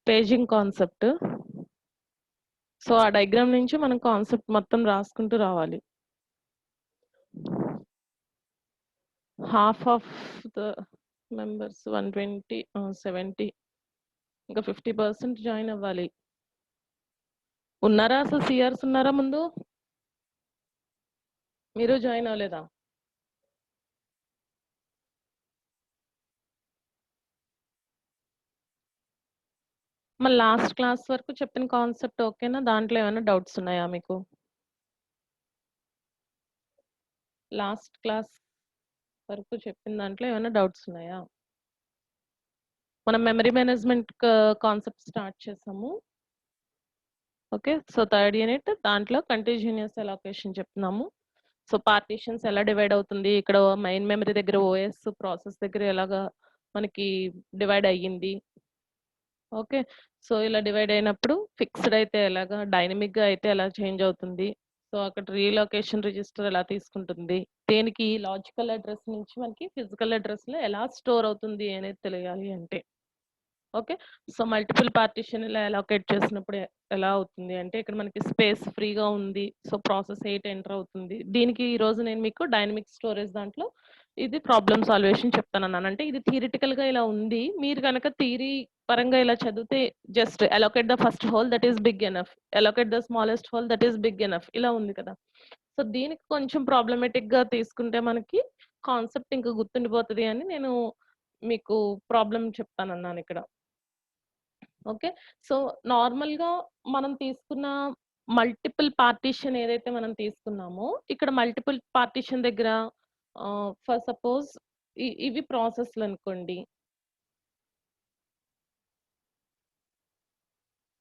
Paging concept. So ఆ diagram నుంచి మనం కాన్సెప్ట్ మొత్తం రాసుకుంటూ రావాలి. హాఫ్ ఆఫ్ ద మెంబర్స్ 120 70 ఇంకా 50% జాయిన్ అవ్వాలి. ఉన్నారా అసలు సిఆర్స్ ఉన్నారా ముందు? మీరు జాయిన్ అవ్వలేదా? మరి లాస్ట్ క్లాస్ వరకు చెప్పిన కాన్సెప్ట్ ఓకేనా? దాంట్లో ఏమైనా డౌట్స్ ఉన్నాయా మీకు? లాస్ట్ క్లాస్ వరకు చెప్పిన దాంట్లో ఏమైనా డౌట్స్ ఉన్నాయా? మనం మెమరీ మేనేజ్మెంట్ కాన్సెప్ట్ స్టార్ట్ చేసాము. ఓకే, సో థర్డ్ యూనిట్ దాంట్లో కంటిన్యూస్ అలొకేషన్ చెప్తున్నాము. సో పార్టీషన్స్ ఎలా డివైడ్ అవుతుంది, ఇక్కడ మెయిన్ మెమరీ దగ్గర ఓఎస్ ప్రాసెస్ దగ్గర ఎలాగా మనకి డివైడ్ అయ్యింది. ఓకే, సో ఇలా డివైడ్ అయినప్పుడు ఫిక్స్డ్ అయితే ఎలాగా, డైనమిక్ గా అయితే ఎలా చేంజ్ అవుతుంది, సో అక్కడ రీలొకేషన్ రిజిస్టర్ ఎలా తీసుకుంటుంది, దేనికి లాజికల్ అడ్రస్ నుంచి మనకి ఫిజికల్ అడ్రస్ లో ఎలా స్టోర్ అవుతుంది అనేది తెలియాలి అంటే. ఓకే, సో మల్టిపుల్ పార్టీషన్ ఇలా అలొకేట్ చేసినప్పుడు ఎలా అవుతుంది అంటే ఇక్కడ మనకి స్పేస్ ఫ్రీగా ఉంది, సో ప్రాసెస్ 8 ఎంటర్ అవుతుంది. దీనికి ఈ రోజు నేను మీకు డైనమిక్ స్టోరేజ్ దాంట్లో ఇది ప్రాబ్లమ్ సాల్వేషన్ చెప్తానన్నాను. అంటే ఇది థియరిటికల్ గా ఇలా ఉంది, మీరు కనుక థియరీ పరంగా ఇలా చదివితే just allocate the first hole that is big enough, allocate the smallest hole that is big enough, ఇలా ఉంది కదా. సో దీనికి కొంచెం ప్రాబ్లమేటిక్ గా తీసుకుంటే మనకి కాన్సెప్ట్ ఇంకా గుర్తుండిపోతుంది అని నేను మీకు ప్రాబ్లం చెప్తానన్నాను ఇక్కడ. ఓకే, సో నార్మల్ గా మనం తీసుకున్న మల్టిపుల్ పార్టీషన్ ఏదైతే మనం తీసుకున్నామో ఇక్కడ మల్టిపుల్ పార్టీషన్ దగ్గర ఫర్ సపోజ్ ఇవి ప్రాసెస్లు అనుకోండి.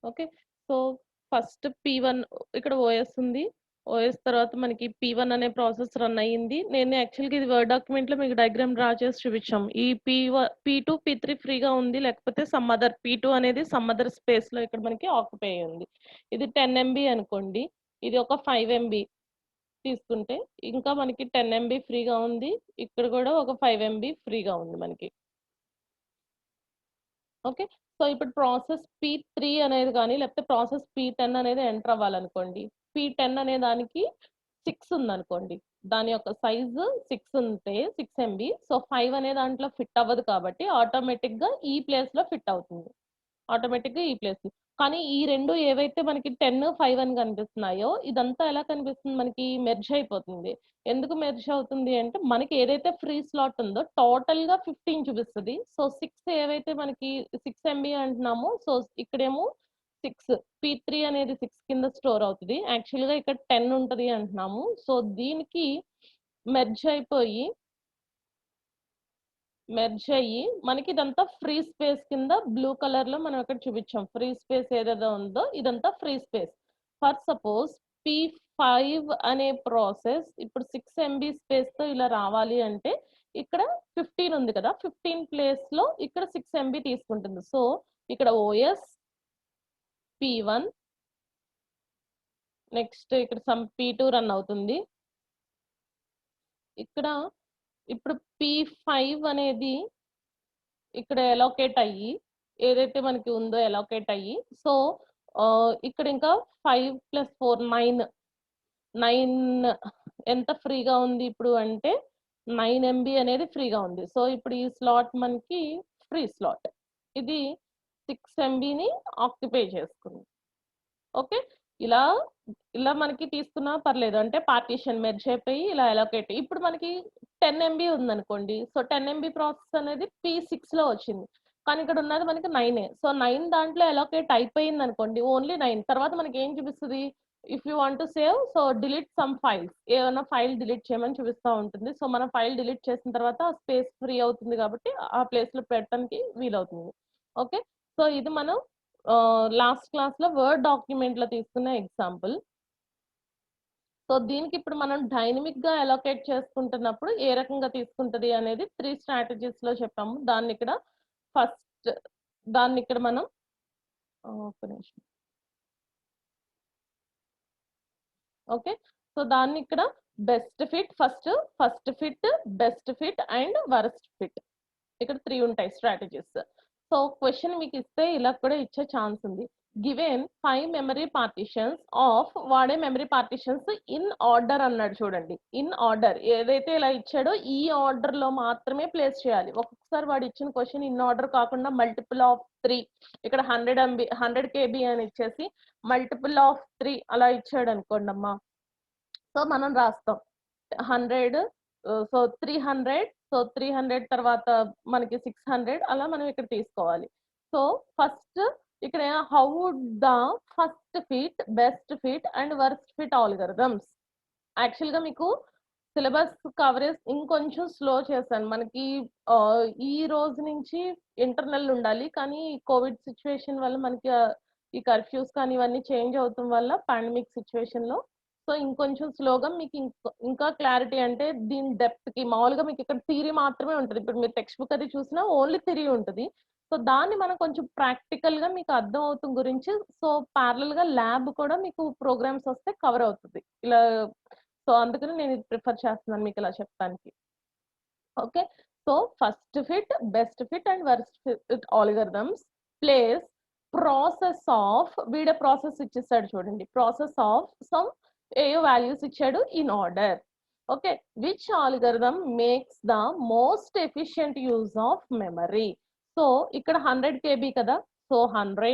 ఓకే, సో ఫస్ట్ P1 ఇక్కడ ఓఎస్ ఉంది, ఓఎస్ తర్వాత మనకి P1 అనే ప్రాసెస్ రన్ అయ్యింది. నేను యాక్చువల్గా ఇది వర్డ్ డాక్యుమెంట్ లో మీకు డయాగ్రామ్ డ్రా చేసి చూపించాం. ఈ P2 P3 ఫ్రీగా ఉంది, లేకపోతే సమ్ అదర్ P2 అనేది సమ్ అదర్ స్పేస్ లో ఇక్కడ మనకి ఆక్యుపై ఉంది. ఇది 10 MB అనుకోండి, ఇది ఒక 5 MB తీసుకుంటే ఇంకా మనకి 10 MB ఫ్రీగా ఉంది, ఇక్కడ కూడా ఒక 5 MB ఫ్రీగా ఉంది మనకి. ఓకే, సో ఇప్పుడు ప్రాసెస్ P3 అనేది కానీ లేకపోతే ప్రాసెస్ P10 అనేది ఎంటర్ అవ్వాలనుకోండి. P10 అనే దానికి 6 ఉంది అనుకోండి, దాని యొక్క సైజు 6 ఉంటే 6 MB, సో 5 అనే దాంట్లో ఫిట్ అవ్వదు కాబట్టి ఆటోమేటిక్ గా ఈ ప్లేస్ లో ఫిట్ అవుతుంది, ఆటోమేటిక్ గా ఈ ప్లేస్. కానీ ఈ రెండు ఏవైతే మనకి 10, 5 అని కనిపిస్తున్నాయో ఇదంతా ఎలా కనిపిస్తుంది, మనకి మెర్జ్ అయిపోతుంది. ఎందుకు మెర్జ్ అవుతుంది అంటే మనకి ఏదైతే ఫ్రీ స్లాట్ ఉందో టోటల్ గా 15 చూపిస్తుంది. సో 6 ఏవైతే మనకి 6 MB అంటున్నామో, సో ఇక్కడేమో 6 P3 అనేది 6 కింద స్టోర్ అవుతుంది, యాక్చువల్ గా ఇక్కడ 10 ఉంటది అంటున్నాము. సో దీనికి మెర్జ్ అయిపోయి మనకి ఇదంతా ఫ్రీ స్పేస్ కింద బ్లూ కలర్ లో మనం అక్కడ చూపించాం. ఫ్రీ స్పేస్ ఏదైతే ఉందో ఇదంతా free space. For suppose P5 అనే ప్రాసెస్ ఇప్పుడు 6 MB స్పేస్ తో ఇలా రావాలి అంటే ఇక్కడ 15 ఉంది కదా, 15 ప్లేస్ లో ఇక్కడ 6 MB తీసుకుంటుంది. సో ఇక్కడ OS P1, నెక్స్ట్ ఇక్కడ సమ్ P2 రన్ అవుతుంది. ఇక్కడ ఇప్పుడు P5 అనేది ఇక్కడ ఎలోకేట్ అయ్యి ఏదైతే మనకి ఉందో ఎలోకేట్ అయ్యి, సో ఇక్కడ ఇంకా 5 + 4 9 ఎంత ఫ్రీగా ఉంది ఇప్పుడు అంటే 9 MB అనేది ఫ్రీగా ఉంది. సో ఇప్పుడు ఈ స్లాట్ మనకి ఫ్రీ స్లాట్, ఇది 6 MBని ఆక్యుపై చేసుకుంది. ఓకే, ఇలా ఇలా మనకి తీసుకున్నా పర్లేదు, అంటే పార్టీషన్ మెర్జ్ అయిపోయి ఇలా అలొకేట్. ఇప్పుడు మనకి 10 MB ఉందనుకోండి, సో 10 MB ప్రాసెస్ అనేది P6 లో వచ్చింది, కానీ ఇక్కడ ఉన్నది మనకి 9. సో 9 దాంట్లో అలొకేట్ అయిపోయింది అనుకోండి, ఓన్లీ 9. తర్వాత మనకి ఏం చూపిస్తుంది, if you want to save so delete some files, ఏమైనా ఫైల్ డిలీట్ చేయమని చూపిస్తూ ఉంటుంది. సో మనం ఫైల్ డిలీట్ చేసిన తర్వాత స్పేస్ ఫ్రీ అవుతుంది కాబట్టి ఆ ప్లేస్ లో పెట్టడానికి వీలవుతుంది. ఓకే, సో ఇది మనం లాస్ట్ క్లాస్ లో వర్డ్ డాక్యుమెంట్ లో తీసుకున్న ఎగ్జాంపుల్. సో దీనికి ఇప్పుడు మనం డైనమిక్ గా అలొకేట్ చేసుకుంటున్నప్పుడు ఏ రకంగా తీసుకుంటది అనేది 3 స్ట్రాటజీస్ లో చెప్పాము. దాన్ని ఇక్కడ మనం ఒక నిమిషం. ఓకే, సో దాన్ని ఇక్కడ best fit, first fit, best fit and worst fit, ఇక్కడ 3 ఉంటాయి స్ట్రాటజీస్. సో క్వశ్చన్ మీకు ఇస్తే ఇలా కూడా ఇచ్చే ఛాన్స్ ఉంది. గివెన్ 5 మెమరీ పార్టిషన్స్ ఆఫ్ వాడే మెమరీ పార్టిషన్స్ ఇన్ ఆర్డర్ అన్నాడు చూడండి. ఇన్ ఆర్డర్ ఏదైతే ఇలా ఇచ్చాడో ఈ ఆర్డర్ లో మాత్రమే ప్లేస్ చేయాలి. ఒక్కొక్కసారి వాడు ఇచ్చిన క్వశ్చన్ ఇన్ ఆర్డర్ కాకుండా మల్టిపుల్ ఆఫ్ 3 ఇక్కడ 100 KB అని ఇచ్చేసి మల్టిపుల్ ఆఫ్ 3 అలా ఇచ్చాడు అనుకోండి అమ్మా. సో మనం రాస్తాం 100 సో 300 సో 300 తర్వాత మనకి 600 అలా మనం ఇక్కడ తీసుకోవాలి. సో ఫస్ట్ ఇక్కడ how would the first fit, best fit and worst fit algorithms. Actual గా మీకు సిలబస్ కవరేజ్ ఇంకొంచెం స్లో చేశాను. మనకి ఈ రోజు నుంచి ఇంటర్నల్ ఉండాలి, కానీ కోవిడ్ సిచ్యువేషన్ వల్ల మనకి ఈ కర్ఫ్యూస్ కానీ ఇవన్నీ చేంజ్ అవుతాం వల్ల పాండమిక్ సిచ్యువేషన్ లో సో ఇంకొంచెం స్లోగా మీకు ఇంకా క్లారిటీ అంటే దీని డెప్త్ కి మామూలుగా మీకు ఇక్కడ థియరీ మాత్రమే ఉంటుంది. ఇప్పుడు మీరు టెక్స్ట్ బుక్ అది చూసినా ఓన్లీ థియరీ ఉంటుంది. సో దాన్ని మనం కొంచెం ప్రాక్టికల్ గా మీకు అర్థం అవుతుంది గురించి సో ప్యారలల్ గా ల్యాబ్ కూడా మీకు ప్రోగ్రామ్స్ వస్తే కవర్ అవుతుంది ఇలా. సో అందుకని నేను ఇది ప్రిఫర్ చేస్తున్నాను మీకు ఇలా చెప్పడానికి. Okay, so first fit, best fit and worst fit algorithms place process of వీడే ప్రాసెస్ ఇచ్చేసాడు చూడండి. Process of some a values ఇచ్చాడు in order. Okay, which algorithm makes the most efficient use of memory. So ఇక్కడ 100 KB కదా, so 100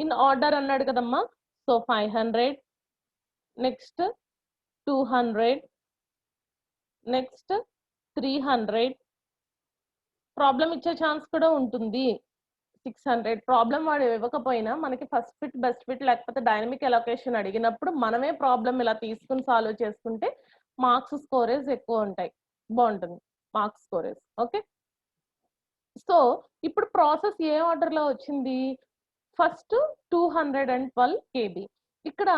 in order అన్నాడు కదమ్మా. So 500, next 200, next 300. Problem ఇచ్చే chance కూడా ఉంటుంది 600. ప్రాబ్లం వాడు ఇవ్వకపోయినా మనకి ఫస్ట్ ఫిట్, బెస్ట్ ఫిట్ లేకపోతే డైనమిక్ ఎలొకేషన్ అడిగినప్పుడు మనమే ప్రాబ్లం ఇలా తీసుకుని సాల్వ్ చేసుకుంటే మార్క్స్ స్కోరేజ్ ఎక్కువ ఉంటాయి, బాగుంటుంది మార్క్స్ స్కోరేజ్. ఓకే, సో ఇప్పుడు ప్రాసెస్ ఏ ఆర్డర్ లో వచ్చింది? First 212 KB. ఇక్కడ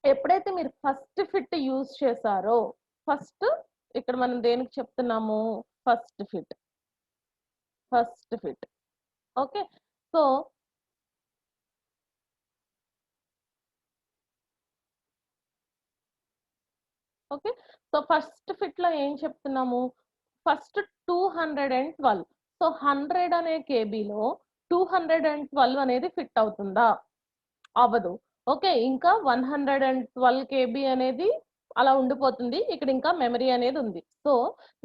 ఎప్పుడైతే మీరు ఫస్ట్ ఫిట్ యూజ్ చేశారో ఫస్ట్ ఇక్కడ మనం దేనికి చెప్తున్నాము? First fit, first fit. Okay, so okay, so first fit లో ఏం చెప్తున్నాము? ఫస్ట్ 212. సో 100 అనే కేబీలో 212 అనేది ఫిట్ అవుతుందా? అవ్వదు. ఓకే, ఇంకా 112 KB అనేది అలా ఉండిపోతుంది. ఇక్కడ ఇంకా మెమరీ అనేది ఉంది. సో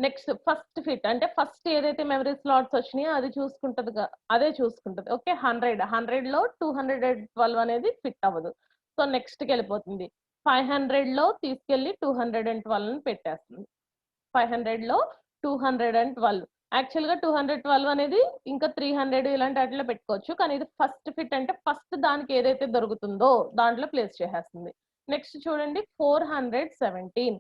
నెక్స్ట్ ఫస్ట్ ఫిట్ అంటే ఫస్ట్ ఏదైతే మెమరీ స్లాట్స్ వచ్చినాయో అది చూసుకుంటది, అదే చూసుకుంటది. ఓకే, 100 లో 212 అనేది ఫిట్ అవ్వదు. సో నెక్స్ట్ కి వెళ్ళిపోతుంది. 500 లో తీసుకెళ్లి 212 పెట్టేస్తుంది. 500 లో 212. యాక్చువల్ గా 212 అనేది ఇంకా 300 ఇలాంటి వాటిలో పెట్టుకోవచ్చు, కానీ ఇది ఫస్ట్ ఫిట్ అంటే ఫస్ట్ దానికి ఏదైతే దొరుకుతుందో దాంట్లో ప్లేస్ చేసేస్తుంది. నెక్స్ట్ చూడండి 417.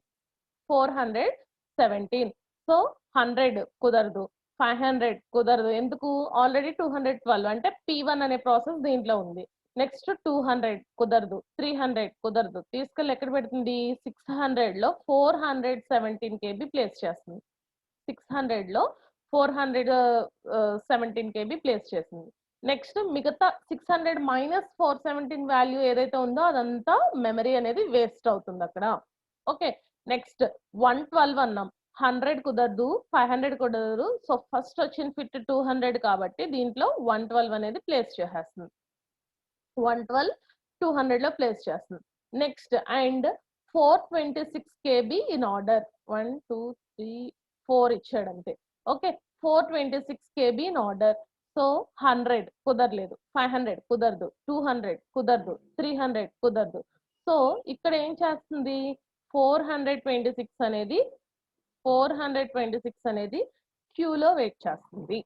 417. సో 100 కుదరదు, 500 కుదరదు. ఎందుకు? ఆల్రెడీ 212 అంటే P1 అనే ప్రాసెస్ దీంట్లో ఉంది. నెక్స్ట్ 200 కుదరదు, 300 కుదరదు. తీసుకెళ్ళి ఎక్కడ పెడుతుంది? 600 లో 417 KB ప్లేస్ చేస్తుంది. 600 లో 417 KB ప్లేస్ చేసింది. నెక్స్ట్ మిగతా 600 మైనస్ 417 వాల్యూ ఏదైతే ఉందో అదంతా మెమరీ అనేది వేస్ట్ అవుతుంది అక్కడ. ఓకే, నెక్స్ట్ 112 అన్నాం. 100 కుదరదు, 500 కుదరదు. సో ఫస్ట్ వచ్చిన ఫిట్ 200 కాబట్టి దీంట్లో 112 అనేది ప్లేస్ చేసేస్తుంది. 112 200 లో ప్లేస్ చేస్తుంది. Next and 426 KB in order. 1 2 3 4 ఇచ్చాడు అంతే. Okay, 426 KB in order. So 100 కుదరలేదు, 500 కుదరదు, 200 కుదరదు, 300 కుదరదు. సో ఇక్కడ ఏం చేస్తుంది? 426 అనేది క్యూలో వెయిట్ చేస్తుంది.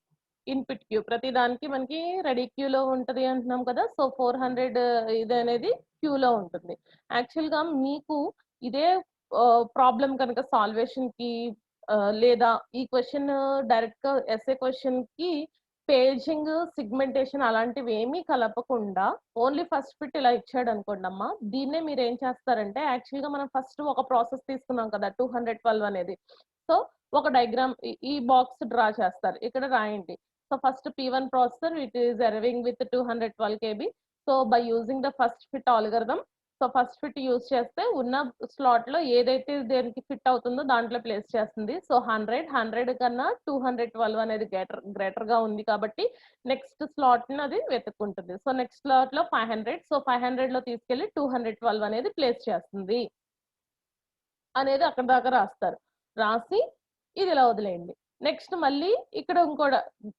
ఇన్పుట్ క్యూ ప్రతి దానికి మనకి రెడీ క్యూలో ఉంటది అంటున్నాం కదా. సో 400 ఇది అనేది క్యూలో ఉంటుంది. యాక్చువల్ గా మీకు ఇదే ప్రాబ్లం కనుక సాల్వేషన్ కి లేదా ఈ క్వశ్చన్ డైరెక్ట్ గా ఎస్ఏ క్వశ్చన్ కి పేజింగ్, సిగ్మెంటేషన్ అలాంటివి ఏమీ కలపకుండా ఓన్లీ ఫస్ట్ ఫిట్ ఇలా ఇచ్చాడు అనుకోండి అమ్మా, దీన్నే మీరు ఏం చేస్తారంటే యాక్చువల్ గా మనం ఫస్ట్ ఒక ప్రాసెస్ తీసుకున్నాం కదా 212 అనేది. సో ఒక డయాగ్రామ్ ఈ బాక్స్ డ్రా చేస్తారు, ఇక్కడ రాయండి. So first P1 processor which is arriving with 212 KB. So by using the first fit algorithm, so so first fit use చేస్తే ఉన్న స్లాట్ లో ఏదైతే దేనికి ఫిట్ అవుతుందో దాంట్లో ప్లేస్ చేస్తుంది. సో 100 కన్నా 212 అనేది గ్రేటర్ గా ఉంది కాబట్టి నెక్స్ట్ స్లాట్ ని అది వెతుక్కుంటుంది. సో నెక్స్ట్ స్లాట్ లో 500, సో 500 లో తీసుకెళ్లి 212 అనేది ప్లేస్ చేస్తుంది అనేది అక్కడ దాకా రాస్తారు. రాసి ఇది ఇలా వదిలేయండి. నెక్స్ట్ మళ్ళీ ఇక్కడ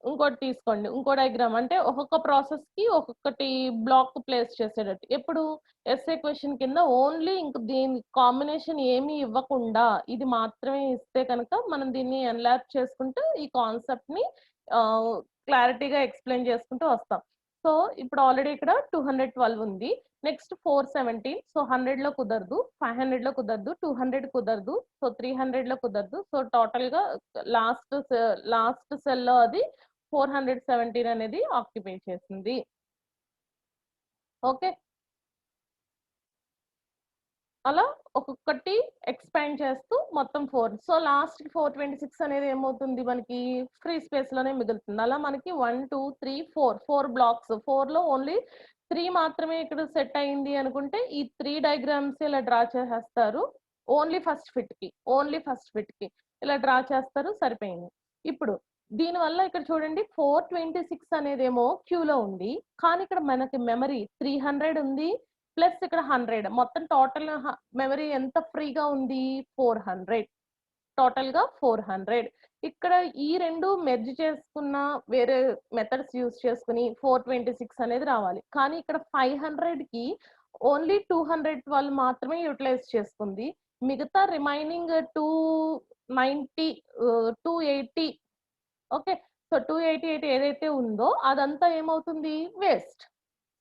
ఇంకోటి తీసుకోండి. ఇంకో డయాగ్రామ్ అంటే ఒక్కొక్క ప్రాసెస్ కి ఒక్కొక్కటి బ్లాక్ ప్లేస్ చేసేటట్టు. ఎప్పుడు ఎస్ఏ క్వశ్చన్ కింద ఓన్లీ ఇంక దీని కాంబినేషన్ ఏమీ ఇవ్వకుండా ఇది మాత్రమే ఇస్తే కనుక మనం దీన్ని ఎన్లాప్ చేసుకుంటూ ఈ కాన్సెప్ట్ ని క్లారిటీగా ఎక్స్ప్లెయిన్ చేసుకుంటూ వస్తాం. సో ఇప్పుడు ఆల్రెడీ ఇక్కడ 212 ఉంది. నెక్స్ట్ 417. సో 100 లో కుదరదు, 500 లో కుదరదు, 200 కుదరదు, సో 300 లో కుదరదు. సో టోటల్ గా లాస్ట్ సెల్ లో అది 417 అనేది ఆక్యుపై చేసింది. ఓకే, అలా ఒక్కొక్కటి ఎక్స్పాండ్ చేస్తూ మొత్తం 4. సో లాస్ట్ 426 అనేది ఏమవుతుంది, మనకి ఫ్రీ స్పేస్ లోనే మిగులుతుంది. అలా మనకి 1 2 3 4 బ్లాక్స్, 4 లో ఓన్లీ 3 మాత్రమే ఇక్కడ సెట్ అయింది అనుకుంటే ఈ 3 డయాగ్రామ్స్ ఇలా డ్రా చేసేస్తారు. ఓన్లీ ఫస్ట్ ఫిట్ కి ఇలా డ్రా చేస్తారు, సరిపోయింది. ఇప్పుడు దీనివల్ల ఇక్కడ చూడండి 426 అనేదేమో క్యూలో ఉంది, కానీ ఇక్కడ మనకి మెమరీ 300 ఉంది ప్లస్ ఇక్కడ 100, మొత్తం టోటల్ మెమరీ ఎంత ఫ్రీగా ఉంది, 400. టోటల్ గా 400. ఇక్కడ ఈ రెండు మెర్జ్ చేసుకున్న వేరే మెథడ్స్ యూజ్ చేసుకుని 426 అనేది రావాలి. కానీ ఇక్కడ 500 కి ఓన్లీ 212 మాత్రమే యూటిలైజ్ చేసుకుంది. మిగతా రిమైనింగ్ 290 280 ఓకే, సో 288 ఏదైతే ఉందో అదంతా ఏమవుతుంది, వేస్ట్.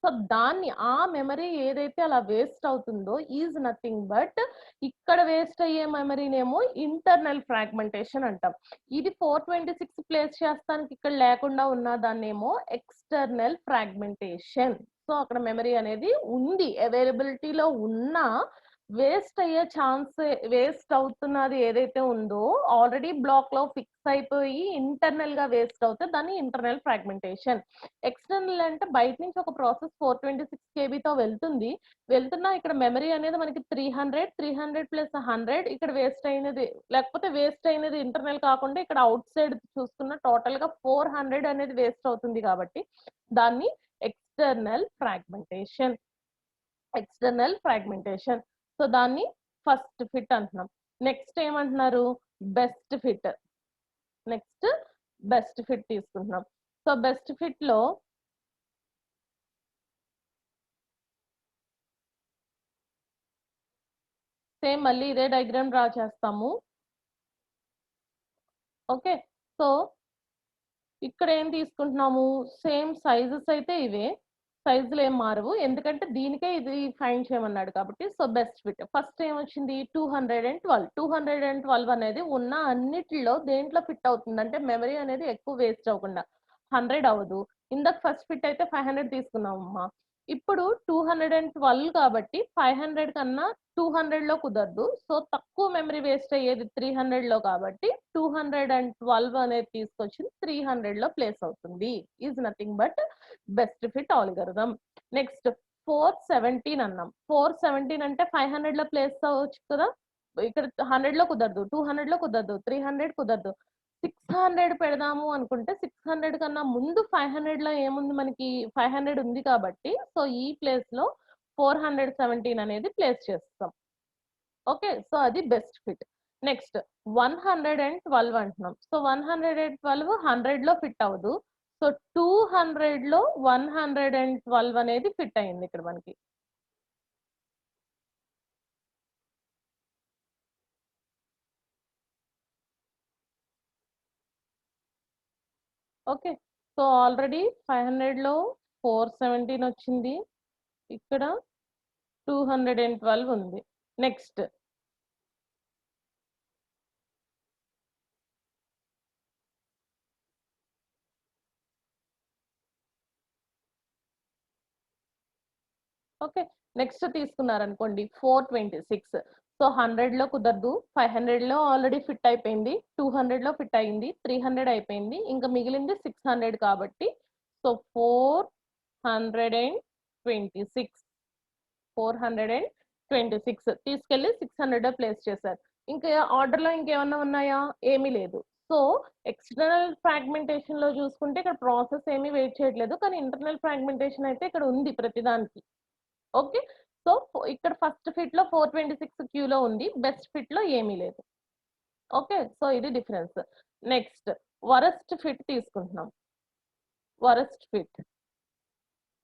సో దాన్ని ఆ మెమరీ ఏదైతే అలా వేస్ట్ అవుతుందో ఈజ్ నథింగ్ బట్ ఇక్కడ వేస్ట్ అయ్యే మెమరీనేమో ఇంటర్నల్ ఫ్రాగ్మెంటేషన్ అంటాం. ఇది 426 ప్లేస్ చేస్తానికి ఇక్కడ లేకుండా ఉన్న దాన్నేమో ఎక్స్టర్నల్ ఫ్రాగ్మెంటేషన్. సో అక్కడ మెమరీ అనేది ఉంది, అవైలబిలిటీలో ఉన్నా వేస్ట్ అయ్యే ఛాన్స్, వేస్ట్ అవుతున్నది ఏదైతే ఉందో ఆల్రెడీ బ్లాక్ లో ఫిక్స్ అయిపోయి ఇంటర్నల్ గా వేస్ట్ అవుతే దాన్ని ఇంటర్నల్ ఫ్రాగ్మెంటేషన్. ఎక్స్టర్నల్ అంటే బయట నుంచి ఒక ప్రాసెస్ 426 KB తో వెళ్తున్నా ఇక్కడ మెమరీ అనేది మనకి 300 ప్లస్ 100 ఇక్కడ వేస్ట్ అయినది, లేకపోతే వేస్ట్ అయినది ఇంటర్నల్ కాకుండా ఇక్కడ అవుట్ సైడ్ చూసుకున్న టోటల్ గా 400 అనేది వేస్ట్ అవుతుంది కాబట్టి దాన్ని ఎక్స్టర్నల్ ఫ్రాగ్మెంటేషన్. సో దాన్ని ఫస్ట్ ఫిట్ అంటున్నాం. నెక్స్ట్ ఏమంటున్నారు, బెస్ట్ ఫిట్ తీసుకుంటున్నాం. సో బెస్ట్ ఫిట్ లో సేమ్ మళ్ళీ ఇదే డయాగ్రామ్ డ్రా చేస్తాము. ఓకే, సో ఇక్కడ ఏం తీసుకుంటున్నాము, సేమ్ సైజెస్ అయితే ఇవే, సైజులు ఏం మారవు ఎందుకంటే దీనికే ఇది ఫైండ్ చేయమన్నాడు కాబట్టి. సో బెస్ట్ ఫిట్ ఫస్ట్ ఏమొచ్చింది, 212 అనేది ఉన్న అన్నిటిలో దేంట్లో ఫిట్ అవుతుంది అంటే మెమరీ అనేది ఎక్కువ వేస్ట్ అవ్వకుండా 100 అవ్వదు. ఇందాక ఫస్ట్ ఫిట్ అయితే 500 తీసుకున్నామమ్మా, ఇప్పుడు 212 కాబట్టి 500 కన్నా 200 లో కుదరదు. సో తక్కువ మెమరీ వేస్ట్ అయ్యేది 300 లో కాబట్టి 212 అనేది తీసుకొచ్చి 300 లో ప్లేస్ అవుతుంది. Is nothing but best fit algorithm. Next 417 అన్నాం. 417 అంటే 500 లో ప్లేస్ అవ్వచ్చు కదా, ఇక్కడ 100 లో కుదరదు, 200 లో కుదరదు, 300 కుదరదు. 600 పెడదాము అనుకుంటే 600 కన్నా ముందు 500 లో ఏముంది, మనకి 500 ఉంది కాబట్టి సో ఈ ప్లేస్ లో 417 అనేది ప్లేస్ చేస్తాం. ఓకే, సో అది బెస్ట్ ఫిట్. నెక్స్ట్ 112 అంటున్నాం. సో 112 100 లో ఫిట్ అవ్వదు. సో 200 లో 112 అనేది ఫిట్ అయింది ఇక్కడ మనకి. ఓకే, సో ఆల్రెడీ 500 లో 417 వచ్చింది, ఇక్కడ 212 ఉంది. నెక్స్ట్ ఓకే, నెక్స్ట్ తీసుకున్నారనుకోండి 426. సో 100 లో కుదరదు, 500 లో ఆల్రెడీ ఫిట్ అయిపోయింది, 200 లో ఫిట్ అయింది, 300 అయిపోయింది, ఇంకా మిగిలింది 600 కాబట్టి సో 426. 426 తీసుకెళ్ళి 600 ప్లేస్ చేశారు. ఇంకా ఆర్డర్లో ఇంకేమన్నా ఉన్నాయా? ఏమీ లేదు. సో ఎక్స్టర్నల్ ఫ్రాగ్మెంటేషన్ లో చూసుకుంటే ఇక్కడ ప్రాసెస్ ఏమీ వెయిట్ చేయట్లేదు, కానీ ఇంటర్నల్ ఫ్రాగ్మెంటేషన్ అయితే ఇక్కడ ఉంది ప్రతిదానికి. ఓకే, సో ఇక్కడ ఫస్ట్ ఫిట్ లో 426 క్యూలో ఉంది, బెస్ట్ ఫిట్ లో ఏమీ లేదు. ఓకే, సో ఇది డిఫరెన్స్. నెక్స్ట్ వరస్ట్ ఫిట్ తీసుకుంటున్నాం. వరస్ట్ ఫిట్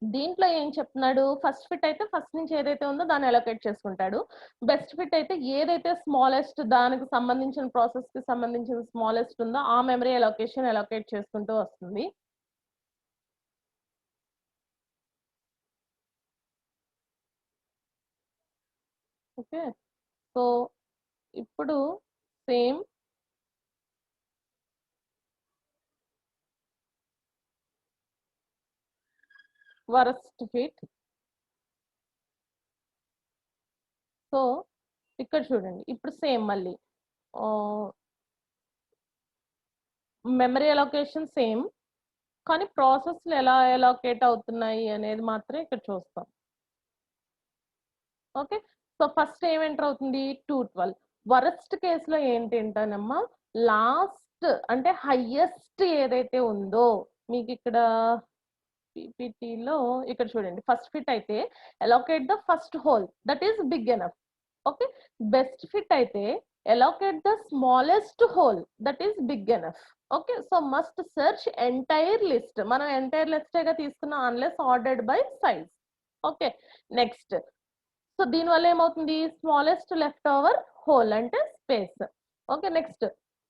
దీంట్లో ఏం చెప్తున్నాడు? ఫస్ట్ ఫిట్ అయితే ఫస్ట్ నుంచి ఏదైతే ఉందో దాన్ని అలొకేట్ చేసుకుంటాడు. బెస్ట్ ఫిట్ అయితే ఏదైతే స్మాలెస్ట్ దానికి సంబంధించిన ప్రాసెస్ కి సంబంధించిన స్మాలెస్ట్ ఉందో ఆ మెమరీ అలొకేట్ చేసుకుంటూ వస్తుంది. ఓకే, సో ఇప్పుడు సేమ్ వరస్ట్ ఫిట్. సో ఇక్కడ చూడండి, ఇప్పుడు సేమ్ మళ్ళీ మెమరీ అలొకేషన్ సేమ్, కానీ ప్రాసెస్లు ఎలా అలొకేట్ అవుతున్నాయి అనేది మాత్రం ఇక్కడ చూస్తాం. ఓకే, సో ఫస్ట్ ఏం ఎంటర్ అవుతుంది? 212. వరస్ట్ కేసులో ఏంటంటేనమ్మా లాస్ట్ అంటే హైయెస్ట్ ఏదైతే ఉందో మీకు ఇక్కడ పీపీటీలో ఇక్కడ చూడండి, ఫస్ట్ ఫిట్ అయితే allocate the first hole that is big enough. Okay, best fit అయితే allocate the smallest hole that is big enough. Okay, so must search entire list. మనం entire list గా తీసుకున్నాం unless ordered by size. Okay, next. So దీనివల్ల ఏమవుతుంది? Smallest left over whole అంటే space. Okay, next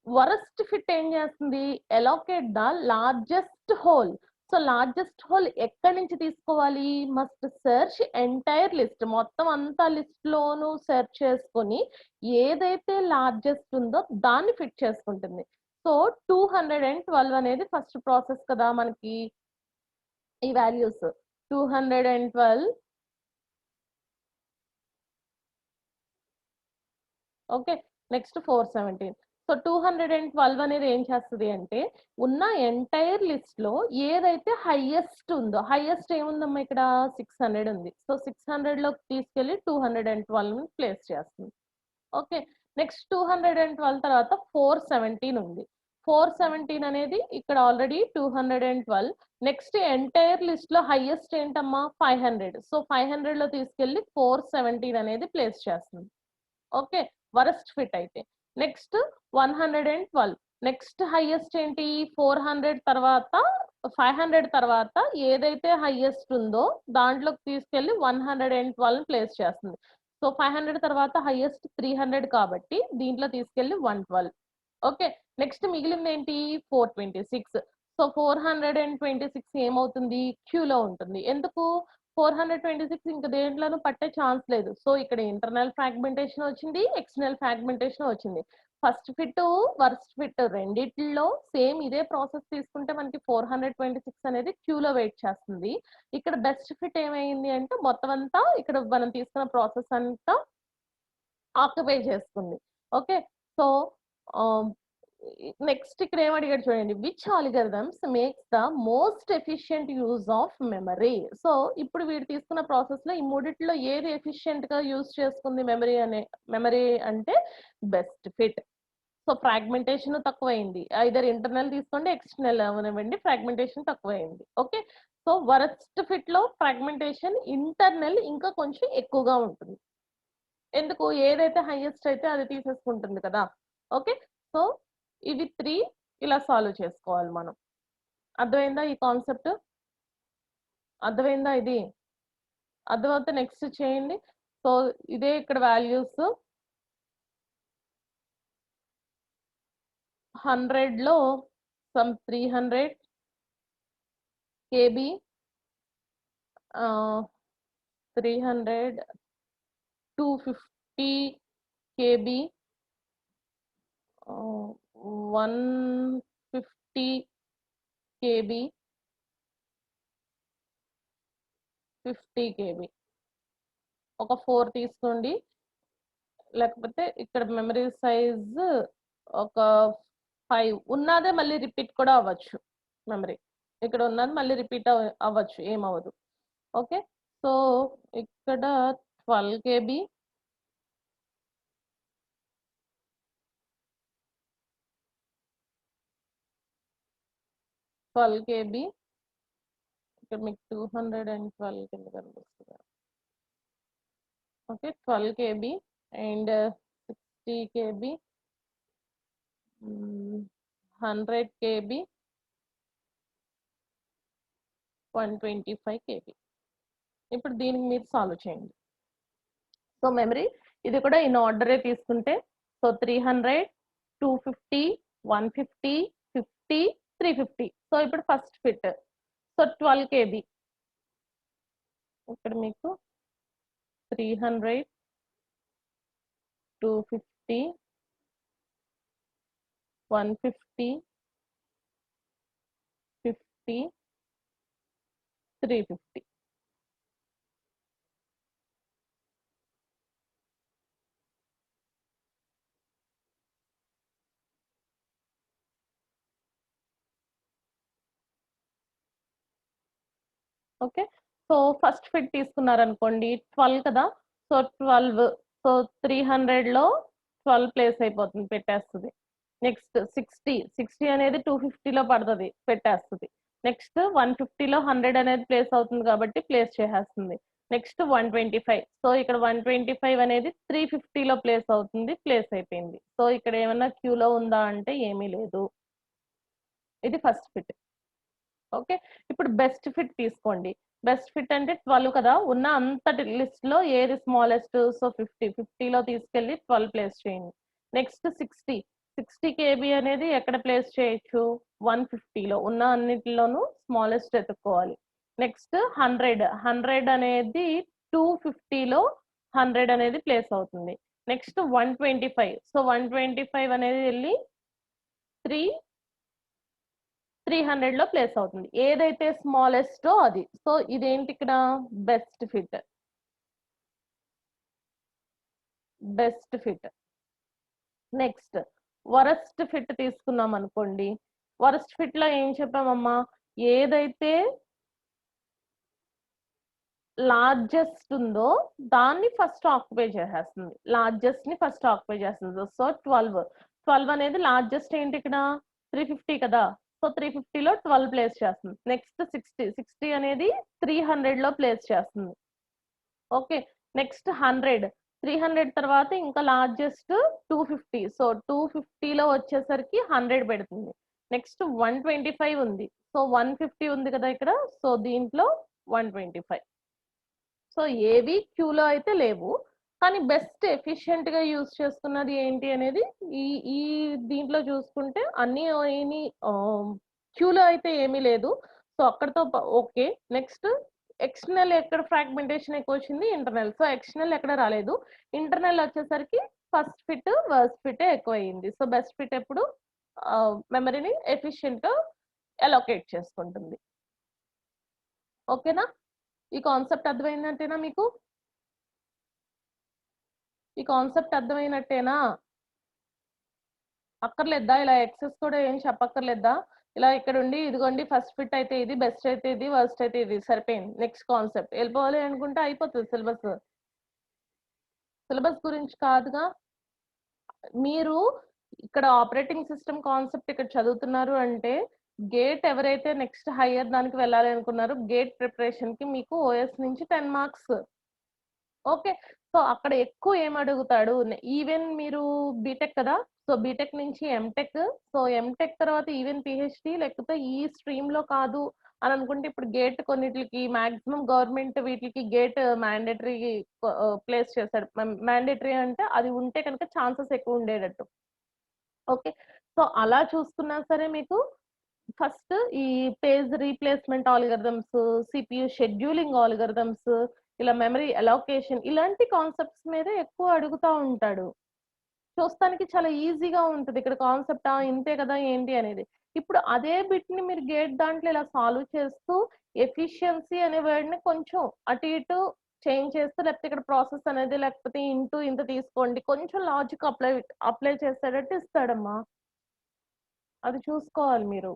worst fit ఏం చేస్తుంది? allocate the largest hole. So largest whole ఎక్కడి నుంచి తీసుకోవాలి? మస్ట్ సెర్చ్ ఎంటైర్ లిస్ట్, మొత్తం అంతా లిస్ట్ లోను సెర్చ్ చేసుకొని ఏదైతే లార్జెస్ట్ ఉందో దాన్ని ఫిట్ చేసుకుంటుంది. సో 212 అనేది ఫస్ట్ ప్రాసెస్ కదా మనకి ఈ వాల్యూస్. 212. Okay, next 417. సో 212 అనేది ఏం చేస్తుంది అంటే ఉన్న ఎంటైర్ లిస్ట్ లో ఏదైతే హైయెస్ట్ ఉందో, హైయెస్ట్ ఏముందమ్మా ఇక్కడ 600 ఉంది. సో 600 లోకి తీసుకెళ్లి 212 ప్లేస్ చేస్తుంది. ఓకే, నెక్స్ట్ 212 తర్వాత 417 ఉంది. 417 అనేది ఇక్కడ ఆల్రెడీ 212. నెక్స్ట్ ఎంటైర్ లిస్ట్ లో హైయెస్ట్ ఏంటమ్మా 500. సో 500 లో తీసుకెళ్లి 417 అనేది ప్లేస్ చేస్తుంది. ఓకే, వరస్ట్ ఫిట్ అయితే. నెక్స్ట్ 112. నెక్స్ట్ హైయెస్ట్ ఏంటి? 400 తర్వాత 500 తర్వాత ఏదైతే హైయెస్ట్ ఉందో దాంట్లోకి తీసుకెళ్లి 112 ప్లేస్ చేస్తుంది. సో 500 తర్వాత హైయెస్ట్ 300 కాబట్టి దీంట్లో తీసుకెళ్లి 112. ఓకే, నెక్స్ట్ మిగిలింది ఏంటి? 426. సో 426 ఏమవుతుంది? క్యూలో ఉంటుంది. ఎందుకు? 426 ఇంకా దేంట్లోనూ పట్టే ఛాన్స్ లేదు. సో ఇక్కడ ఇంటర్నల్ ఫ్రాగ్మెంటేషన్ వచ్చింది, ఎక్స్టర్నల్ ఫ్రాగ్మెంటేషన్ వచ్చింది. ఫస్ట్ ఫిట్ వర్స్ట్ ఫిట్ రెండిట్లో సేమ్ ఇదే ప్రాసెస్ తీసుకుంటే మనకి 426 అనేది క్యూలో వెయిట్ చేస్తుంది. ఇక్కడ బెస్ట్ ఫిట్ ఏమైంది అంటే మొత్తం అంతా ఇక్కడ మనం తీసుకున్న ప్రాసెస్ అంతా ఆక్యుపై చేసుకుంది. ఓకే, సో నెక్స్ట్ ఇక్కడ ఏమడిగాడు చూడండి, which algorithms makes the most efficient use of memory. So ఇప్పుడు వీడు తీసుకున్న ప్రాసెస్ లో ఈ మూడిట్లో ఏది ఎఫిషియంట్ గా యూజ్ చేసుకుంది మెమరీ అంటే బెస్ట్ ఫిట్. సో ఫ్రాగ్మెంటేషన్ తక్కువైంది, ఐదర్ ఇంటర్నల్ తీసుకోండి ఎక్స్టర్నల్ అవనివ్వండి, ఫ్రాగ్మెంటేషన్ తక్కువైంది. ఓకే, సో వరస్ట్ ఫిట్ లో ఫ్రాగ్మెంటేషన్ ఇంటర్నల్ ఇంకా కొంచెం ఎక్కువగా ఉంటుంది. ఎందుకు? ఏదైతే హైయెస్ట్ అయితే అది తీసేసుకుంటుంది కదా. ఓకే, సో ఇవి 3 ఇలా సాల్వ్ చేసుకోవాలి మనం. అర్థమైందా ఈ కాన్సెప్ట్? అర్థమైందా? ఇది అర్థమైతే నెక్స్ట్ చేయండి. సో ఇదే ఇక్కడ వాల్యూస్ 100 లో some 300 KB, 300, 250 KB, 150 KB, 50 KB. ఒక 4 తీసుకోండి, లేకపోతే ఇక్కడ మెమరీ సైజ్ ఒక 5 ఉన్నదే మళ్ళీ రిపీట్ కూడా అవ్వచ్చు. మెమరీ ఇక్కడ ఉన్నది మళ్ళీ రిపీట్ అవ్వచ్చు, ఏమవ్వదు. ఓకే, సో ఇక్కడ 12 KB, 12 KB, ఇక్కడ మీకు 212 కింద కనిపిస్తుంది. Okay 12 KB and 60 KB, 100 KB, 125 KB. ఇప్పుడు దీనికి మీరు సాల్వ్ చేయండి. సో మెమరీ ఇది కూడా ఇన్ ఆర్డరే తీసుకుంటే సో 300, 250, 150, 50, 350. సో ఇప్పుడు ఫస్ట్ ఫిట్ సో 12 KB ఇక్కడ మీకు 300, 250, 150, 50, 350. ఓకే సో ఫస్ట్ ఫిట్ తీసుకున్నారనుకోండి 12 కదా సో 12 సో 300లో 12 ప్లేస్ అయిపోతుంది పెట్టేస్తుంది. నెక్స్ట్ 60 అనేది 250లో పడుతుంది పెట్టేస్తుంది. నెక్స్ట్ 150లో 100 అనేది ప్లేస్ అవుతుంది కాబట్టి ప్లేస్ చేసేస్తుంది. నెక్స్ట్ 125 సో ఇక్కడ 125 అనేది 350లో ప్లేస్ అవుతుంది ప్లేస్ అయిపోయింది. సో ఇక్కడ ఏమన్నా క్యూలో ఉందా అంటే ఏమీ లేదు. ఇది ఫస్ట్ ఫిట్. ఓకే ఇప్పుడు బెస్ట్ ఫిట్ తీసుకోండి. బెస్ట్ ఫిట్ అంటే 12 కదా ఉన్న అంతటి లిస్ట్ లో ఏది స్మాలెస్ట్ సో 50లో తీసుకెళ్ళి 12 ప్లేస్ చేయండి. నెక్స్ట్ 60 KB అనేది ఎక్కడ ప్లేస్ చేయొచ్చు 150లో ఉన్న అన్నిటిలోనూ స్మాలెస్ట్ ఎత్తుక్కోవాలి. నెక్స్ట్ 100 అనేది 250లో 100 అనేది ప్లేస్ అవుతుంది. నెక్స్ట్ 125 సో 125 అనేది వెళ్ళి 300లో ప్లేస్ అవుతుంది. ఏదైతే స్మాలెస్ట్ అది. సో ఇదేంటి ఇక్కడ best fit. Best fit. Next worst fit తీసుకున్నాం అనుకోండి. వరస్ట్ ఫిట్ లో ఏం చెప్పామమ్మా ఏదైతే లార్జెస్ట్ ఉందో దాన్ని ఫస్ట్ ఆక్యుపై చేసేస్తుంది. లార్జెస్ట్ ని ఫస్ట్ ఆక్యుపై చేస్తుంది. సో 12 అనేది లార్జెస్ట్ ఏంటి ఇక్కడ 350 కదా సో 350లో 12 ప్లేస్ చేస్తుంది. నెక్స్ట్ 60 అనేది 300లో ప్లేస్ చేస్తుంది. ఓకే నెక్స్ట్ 300 తర్వాత ఇంకా లార్జెస్ట్ 250 సో 250లో వచ్చేసరికి 100 పెడుతుంది. నెక్స్ట్ 125 ఉంది సో 150 ఉంది కదా ఇక్కడ సో దీంట్లో 125. సో ఏవి క్యూలో అయితే లేవు కానీ బెస్ట్ ఎఫిషియెంట్ గా యూజ్ చేస్తున్నది ఏంటి అనేది ఈ ఈ దీంట్లో చూసుకుంటే అన్ని క్యూలో అయితే ఏమీ లేదు. సో అక్కడతో ఓకే. నెక్స్ట్ ఎక్స్టర్నల్ ఎక్కడ ఫ్రాగ్మెంటేషన్ ఎక్కువ వచ్చింది ఇంటర్నల్. సో ఎక్స్టర్నల్ ఎక్కడ రాలేదు. ఇంటర్నల్ వచ్చేసరికి ఫస్ట్ ఫిట్ వర్స్ట్ ఫిట్ ఎక్కువ అయింది. సో బెస్ట్ ఫిట్ ఎప్పుడు మెమరీని ఎఫిషియెంట్ గా అలొకేట్ చేసుకుంటుంది. ఓకేనా ఈ కాన్సెప్ట్ అర్థమైందంటేనా మీకు ఈ కాన్సెప్ట్ అర్థమైనట్టేనా అక్కర్లేదా ఇలా ఎక్సెస్ కూడా ఏం చెప్పక్కర్లేదా ఇలా ఇక్కడ ఉండి ఇదిగోండి ఫస్ట్ ఫిట్ అయితే ఇది బెస్ట్ అయితే ఇది వర్స్ట్ అయితే ఇది సరిపోయింది. నెక్స్ట్ కాన్సెప్ట్ వెళ్ళిపోవాలి అనుకుంటే అయిపోతుంది సిలబస్. సిలబస్ గురించి కాదుగా మీరు ఇక్కడ ఆపరేటింగ్ సిస్టమ్ కాన్సెప్ట్ ఇక్కడ చదువుతున్నారు అంటే గేట్ ఎవరైతే నెక్స్ట్ హయ్యర్ దానికి వెళ్ళాలి అనుకున్నారు గేట్ ప్రిపరేషన్ కి మీకు ఓఎస్ నుంచి 10 మార్క్స్. ఓకే సో అక్కడ ఎక్కువ ఏం అడుగుతాడు ఈవెన్ మీరు బీటెక్ కదా సో బీటెక్ నుంచి ఎంటెక్ సో ఎంటెక్ తర్వాత ఈవెన్ పిహెచ్డి లేకపోతే ఈ స్ట్రీమ్ లో కాదు అని అనుకుంటే ఇప్పుడు గేట్ కొన్నిటికి మాక్సిమం గవర్నమెంట్ వీటికి గేట్ మ్యాండేటరీ ప్లేస్ చేశాడు. మ్యాండేటరీ అంటే అది ఉంటే కనుక ఛాన్సెస్ ఎక్కువ ఉండేటట్టు. ఓకే సో అలా చూసుకున్నా సరే మీకు ఫస్ట్ ఈ page replacement algorithms CPU scheduling algorithms ఇలా మెమరీ అలోకేషన్ ఇలాంటి కాన్సెప్ట్స్ మీద ఎక్కువ అడుగుతా ఉంటాడు. చూస్తానికి చాలా ఈజీగా ఉంటుంది ఇక్కడ కాన్సెప్ట్ ఇంతే కదా ఏంటి అనేది. ఇప్పుడు అదే బిట్ ని మీరు గేట్ దాంట్లో ఇలా సాల్వ్ చేస్తూ ఎఫిషియన్సీ అనే వర్డ్ ని కొంచెం అటు ఇటు చేంజ్ చేస్తూ లేకపోతే ఇక్కడ ప్రాసెస్ అనేది లేకపోతే ఇంత తీసుకోండి కొంచెం లాజిక్ అప్లై చేసేటట్టు ఇస్తాడమ్మా. అది చూసుకోవాలి మీరు.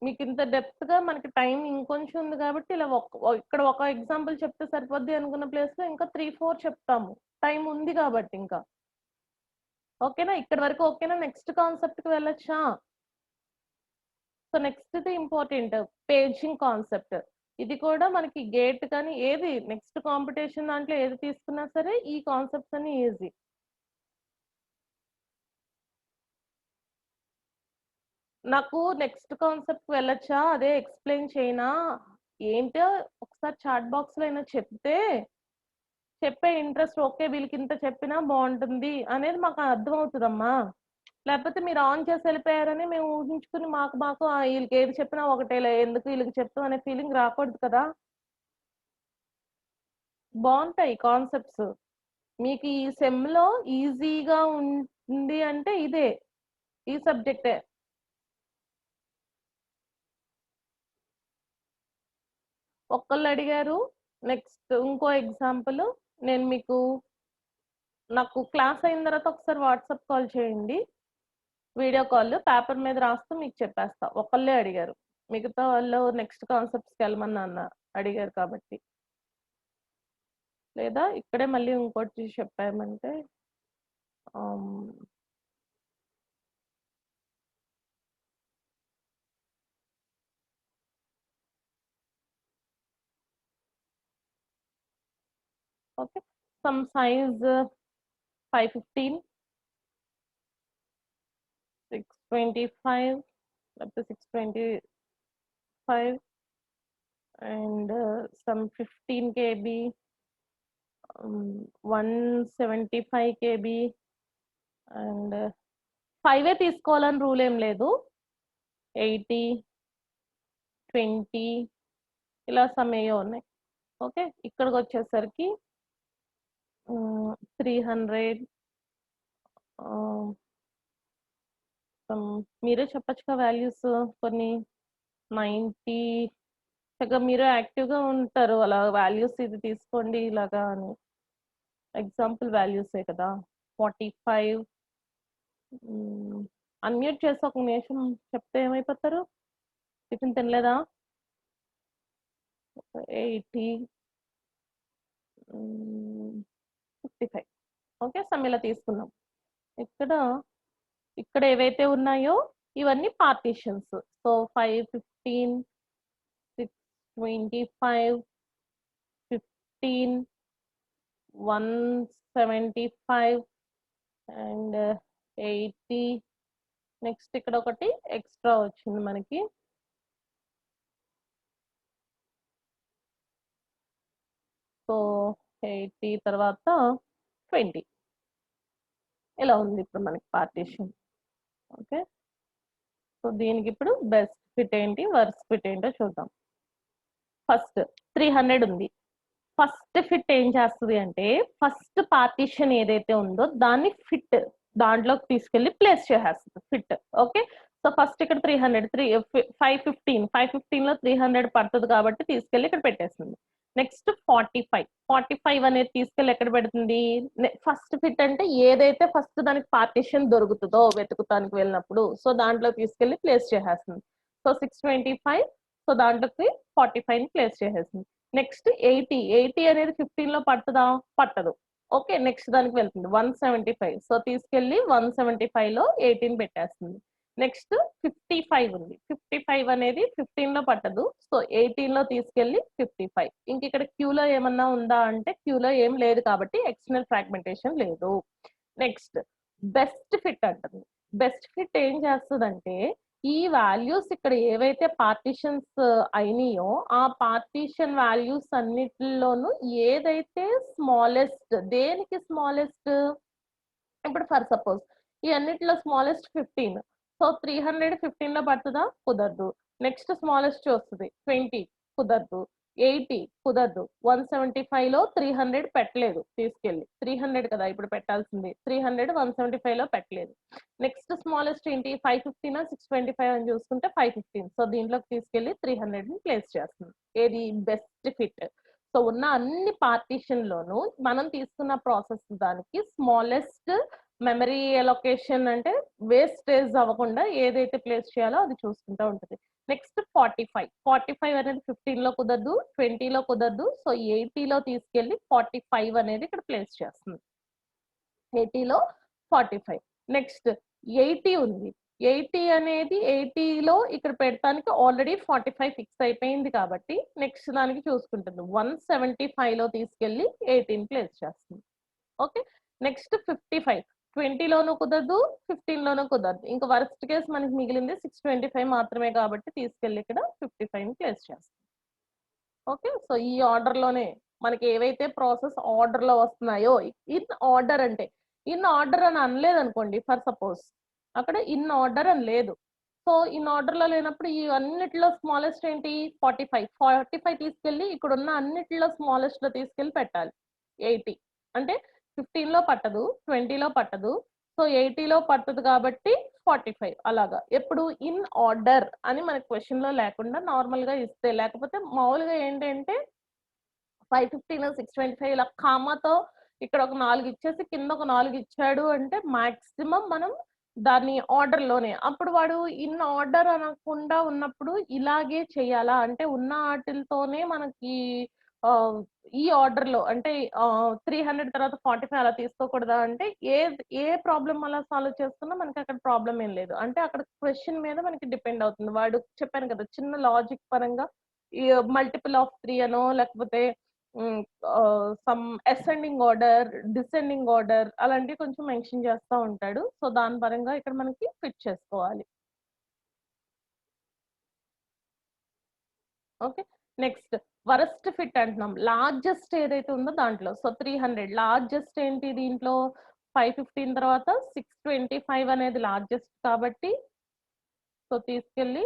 మీకు ఇంత డెప్త్గా మనకి టైం ఇంకొంచెం ఉంది కాబట్టి ఇలా ఇక్కడ ఒక ఎగ్జాంపుల్ చెప్తే సరిపోద్ది అనుకున్న ప్లేస్లో ఇంకా 3-4 చెప్తాము. టైం ఉంది కాబట్టి ఇంకా. ఓకేనా? ఇక్కడ వరకు ఓకేనా? నెక్స్ట్ కాన్సెప్ట్కి వెళ్ళొచ్చా? So next important paging concept. ఇది కూడా మనకి గేట్ కానీ ఏది నెక్స్ట్ కాంపిటీషన్ దాంట్లో ఏది తీసుకున్నా సరే ఈ కాన్సెప్ట్స్ అన్ని ఈజీ. నాకు నెక్స్ట్ కాన్సెప్ట్ వెళ్ళొచ్చా? అదే ఎక్స్ప్లెయిన్ చేయనా? ఏంటో ఒకసారి చాట్ బాక్స్ లో అయినా చెప్తే చెప్పే ఇంట్రెస్ట్ ఓకే వీళ్ళకి ఇంత చెప్పినా బాగుంటుంది అనేది మాకు అర్థం అవుతుందమ్మా. లేకపోతే మీరు ఆన్ చేసి వెళ్ళిపోయారని మేము ఊహించుకుని మాకు వీళ్ళకి ఏది చెప్పినా ఒకటేలే ఎందుకు వీళ్ళకి చెప్తాం అనే ఫీలింగ్ రాకూడదు కదా. బాగుంటాయి కాన్సెప్ట్స్. మీకు ఈ సెమ్ లో ఈజీగా ఉంది అంటే ఇదే ఈ సబ్జెక్టే. ఒక్కళ్ళు అడిగారు. నెక్స్ట్ ఇంకో ఎగ్జాంపుల్ నేను మీకు నాకు క్లాస్ అయిన తర్వాత ఒకసారి వాట్సాప్ కాల్ చేయండి, వీడియో కాల్ పేపర్ మీద రాస్తూ మీకు చెప్పేస్తా. ఒకళ్ళే అడిగారు, మిగతా వాళ్ళు నెక్స్ట్ కాన్సెప్ట్స్కి వెళ్ళమని అడిగారు కాబట్టి. లేదా ఇక్కడే మళ్ళీ ఇంకోటి చెప్పామంటే ఓకే సమ్ సైజ్ 515, 625 లేకపోతే 625 and some 15 KB, 175 KB and 5 తీసుకోవాలని రూల్ ఏం లేదు. 80, 20 ఇలా సమయం ఉన్నాయి. ఓకే ఇక్కడికి వచ్చేసరికి 300 మీరే చెప్పచ్చుగా వాల్యూస్ కొన్ని 90 చక్కగా మీరే యాక్టివ్గా ఉంటారు అలా వాల్యూస్ ఇది తీసుకోండి ఇలాగా అని. ఎగ్జాంపుల్ వాల్యూసే కదా. 45 అన్మ్యూట్ చేసి ఒక నిమిషం చెప్తే ఏమైపోతారు? టిఫిన్ తినలేదా? 80, 55 ఓకే సమ్ ఇలా తీసుకున్నాం. ఇక్కడ ఏవైతే ఉన్నాయో ఇవన్నీ పార్టీషన్స్. So 515, 625, 15, 175 and 80. నెక్స్ట్ ఇక్కడ ఒకటి ఎక్స్ట్రా వచ్చింది మనకి. సో 80 తర్వాత 20 ఇలా ఉంది ఇప్పుడు మనకి పార్టీషన్. ఓకే సో దీనికి ఇప్పుడు బెస్ట్ ఫిట్ ఏంటి వర్స్ట్ ఫిట్ ఏంటో చూద్దాం. ఫస్ట్ 300 ఉంది. ఫస్ట్ ఫిట్ ఏం చేస్తుంది అంటే ఫస్ట్ పార్టీషన్ ఏదైతే ఉందో దాన్ని ఫిట్ దాంట్లోకి తీసుకెళ్లి ప్లేస్ చేసేస్తుంది ఫిట్. ఓకే సో ఫస్ట్ ఇక్కడ 300 515 లో 300 పడుతుంది కాబట్టి తీసుకెళ్లి ఇక్కడ పెట్టేస్తుంది. నెక్స్ట్ 45 అనేది తీసుకెళ్లి ఎక్కడ పెడుతుంది? ఫస్ట్ ఫిట్ అంటే ఏదైతే ఫస్ట్ దానికి పార్టీషన్ దొరుకుతుందో వెతుకుతానికి వెళ్ళినప్పుడు సో దాంట్లో తీసుకెళ్లి ప్లేస్ చేసేస్తుంది. సో 625 సో దాంట్లోకి 45 ప్లేస్ చేసేస్తుంది. నెక్స్ట్ 80 అనేది 15 లో పడుతుందా? పట్టదు. ఓకే నెక్స్ట్ దానికి వెళ్తుంది 175 సో తీసుకెళ్లి 175 లో 18 పెట్టేస్తుంది. నెక్స్ట్ 55 ఉంది. 55 అనేది 15 లో పట్టదు సో 18 లో తీసుకెళ్లి 55. ఇంక ఇక్కడ క్యూలో ఏమన్నా ఉందా అంటే క్యూలో ఏం లేదు కాబట్టి ఎక్స్టర్నల్ ఫ్రాగ్మెంటేషన్ లేదు. నెక్స్ట్ బెస్ట్ ఫిట్ అంటుంది. బెస్ట్ ఫిట్ ఏం చేస్తుందంటే ఈ వాల్యూస్ ఇక్కడ ఏవైతే పార్టీషన్స్ అయినాయో ఆ పార్టీషన్ వాల్యూస్ అన్నిటిలోనూ ఏదైతే స్మాలెస్ట్, దేనికి స్మాలెస్ట్? ఇప్పుడు ఫర్ సపోజ్ ఈ అన్నిటిలో స్మాలెస్ట్ 15 సో 315 లో పడుతుందా? కుదరదు. నెక్స్ట్ స్మాలెస్ట్ వస్తుంది 20 కుదరదు. 80 కుదరదు. 175 లో 300 పెట్టలేదు తీసుకెళ్ళి 300 కదా ఇప్పుడు పెట్టాల్సింది. 300 175 లో పెట్టలేదు. నెక్స్ట్ స్మాలెస్ట్ ఏంటి? 515 625 అని చూసుకుంటే 515 సో దీంట్లోకి తీసుకెళ్లి 300 ని ప్లేస్ చేస్తుంది. ఏది బెస్ట్ ఫిట్. సో ఉన్న అన్ని పార్టీషన్ లోను మనం తీసుకున్న ప్రాసెస్ దానికి స్మాలెస్ట్ మెమరీ అలొకేషన్ అంటే వేస్టేజ్ అవ్వకుండా ఏదైతే ప్లేస్ చేయాలో అది చూసుకుంటూ ఉంటుంది. నెక్స్ట్ 45 అనేది 15 లో కుదరదు, 20 లో కుదరదు. సో 80 లో తీసుకెళ్లి 45 అనేది ఇక్కడ ప్లేస్ చేస్తుంది. 80 లో 45. నెక్స్ట్ 80 ఉంది. 80 అనేది 80 లో ఇక్కడ పెడతానికి ఆల్రెడీ 45 ఫిక్స్ అయిపోయింది కాబట్టి నెక్స్ట్ దానికి చూసుకుంటుంది. 175 లో తీసుకెళ్లి 18 ప్లేస్ చేస్తుంది. ఓకే. నెక్స్ట్ 55. 20 లోనూ కుదరదు, 15 లోనూ కుదరదు. ఇంకా వర్స్ట్ కేస్ మనకి మిగిలింది 625 మాత్రమే కాబట్టి తీసుకెళ్లి ఇక్కడ 55 ప్లేస్ చేస్తాం. ఓకే. సో ఈ ఆర్డర్ లోనే మనకి ఏవైతే ప్రాసెస్ ఆర్డర్ లో వస్తున్నాయో, ఇన్ ఆర్డర్ అంటే ఇన్ ఆర్డర్ అని అనలేదు అనుకోండి, ఫర్ సపోజ్ అక్కడ ఇన్ ఆర్డర్ అని లేదు. సో ఇన్ ఆర్డర్ లో లేనప్పుడు ఈ అన్నిటిలో స్మాలెస్ట్ ఏంటి 45 తీసుకెళ్లి ఇక్కడ ఉన్న అన్నిటిలో స్మాలెస్ట్ లో తీసుకెళ్లి పెట్టాలి. 80 అంటే 15 లో పట్టదు, 20 లో పట్టదు. సో 80 లో పట్టదు కాబట్టి 45 అలాగా. ఎప్పుడు ఇన్ ఆర్డర్ అని మనకి క్వశ్చన్ లో లేకుండా నార్మల్ గా ఇస్తే, లేకపోతే మామూలుగా ఏంటంటే 515 625 ఇలా కామాతో ఇక్కడ ఒక 4 ఇచ్చేసి కింద ఒక 4 ఇచ్చాడు అంటే మాక్సిమం మనం దాన్ని ఆర్డర్ లోనే, అప్పుడు వాడు ఇన్ ఆర్డర్ అనకుండా ఉన్నప్పుడు ఇలాగే చేయాలా అంటే ఉన్న వాటితోనే మనకి ఈ ఆర్డర్ లో అంటే 300 తర్వాత 45 అలా తీసుకోకూడదా అంటే ఏ ప్రాబ్లం అలా సాల్వ్ చేస్తున్నా మనకి అక్కడ ప్రాబ్లం ఏం లేదు. అంటే అక్కడ క్వశ్చన్ మీద మనకి డిపెండ్ అవుతుంది. వాడు చెప్పాను కదా చిన్న లాజిక్ పరంగా ఈ మల్టిపుల్ ఆఫ్ 3 అనో లేకపోతే some ascending order, descending order అలాంటివి కొంచెం మెన్షన్ చేస్తా ఉంటాడు. సో దాని పరంగా ఇక్కడ మనకి ఫిట్ చేసుకోవాలి. ఓకే. నెక్స్ట్ వరస్ట్ ఫిట్ అంటున్నాం. లార్జెస్ట్ ఏదైతే ఉందో దాంట్లో. సో 300 లార్జెస్ట్ ఏంటి దీంట్లో 515 తర్వాత 625 అనేది లార్జెస్ట్ కాబట్టి సో తీసుకెళ్ళి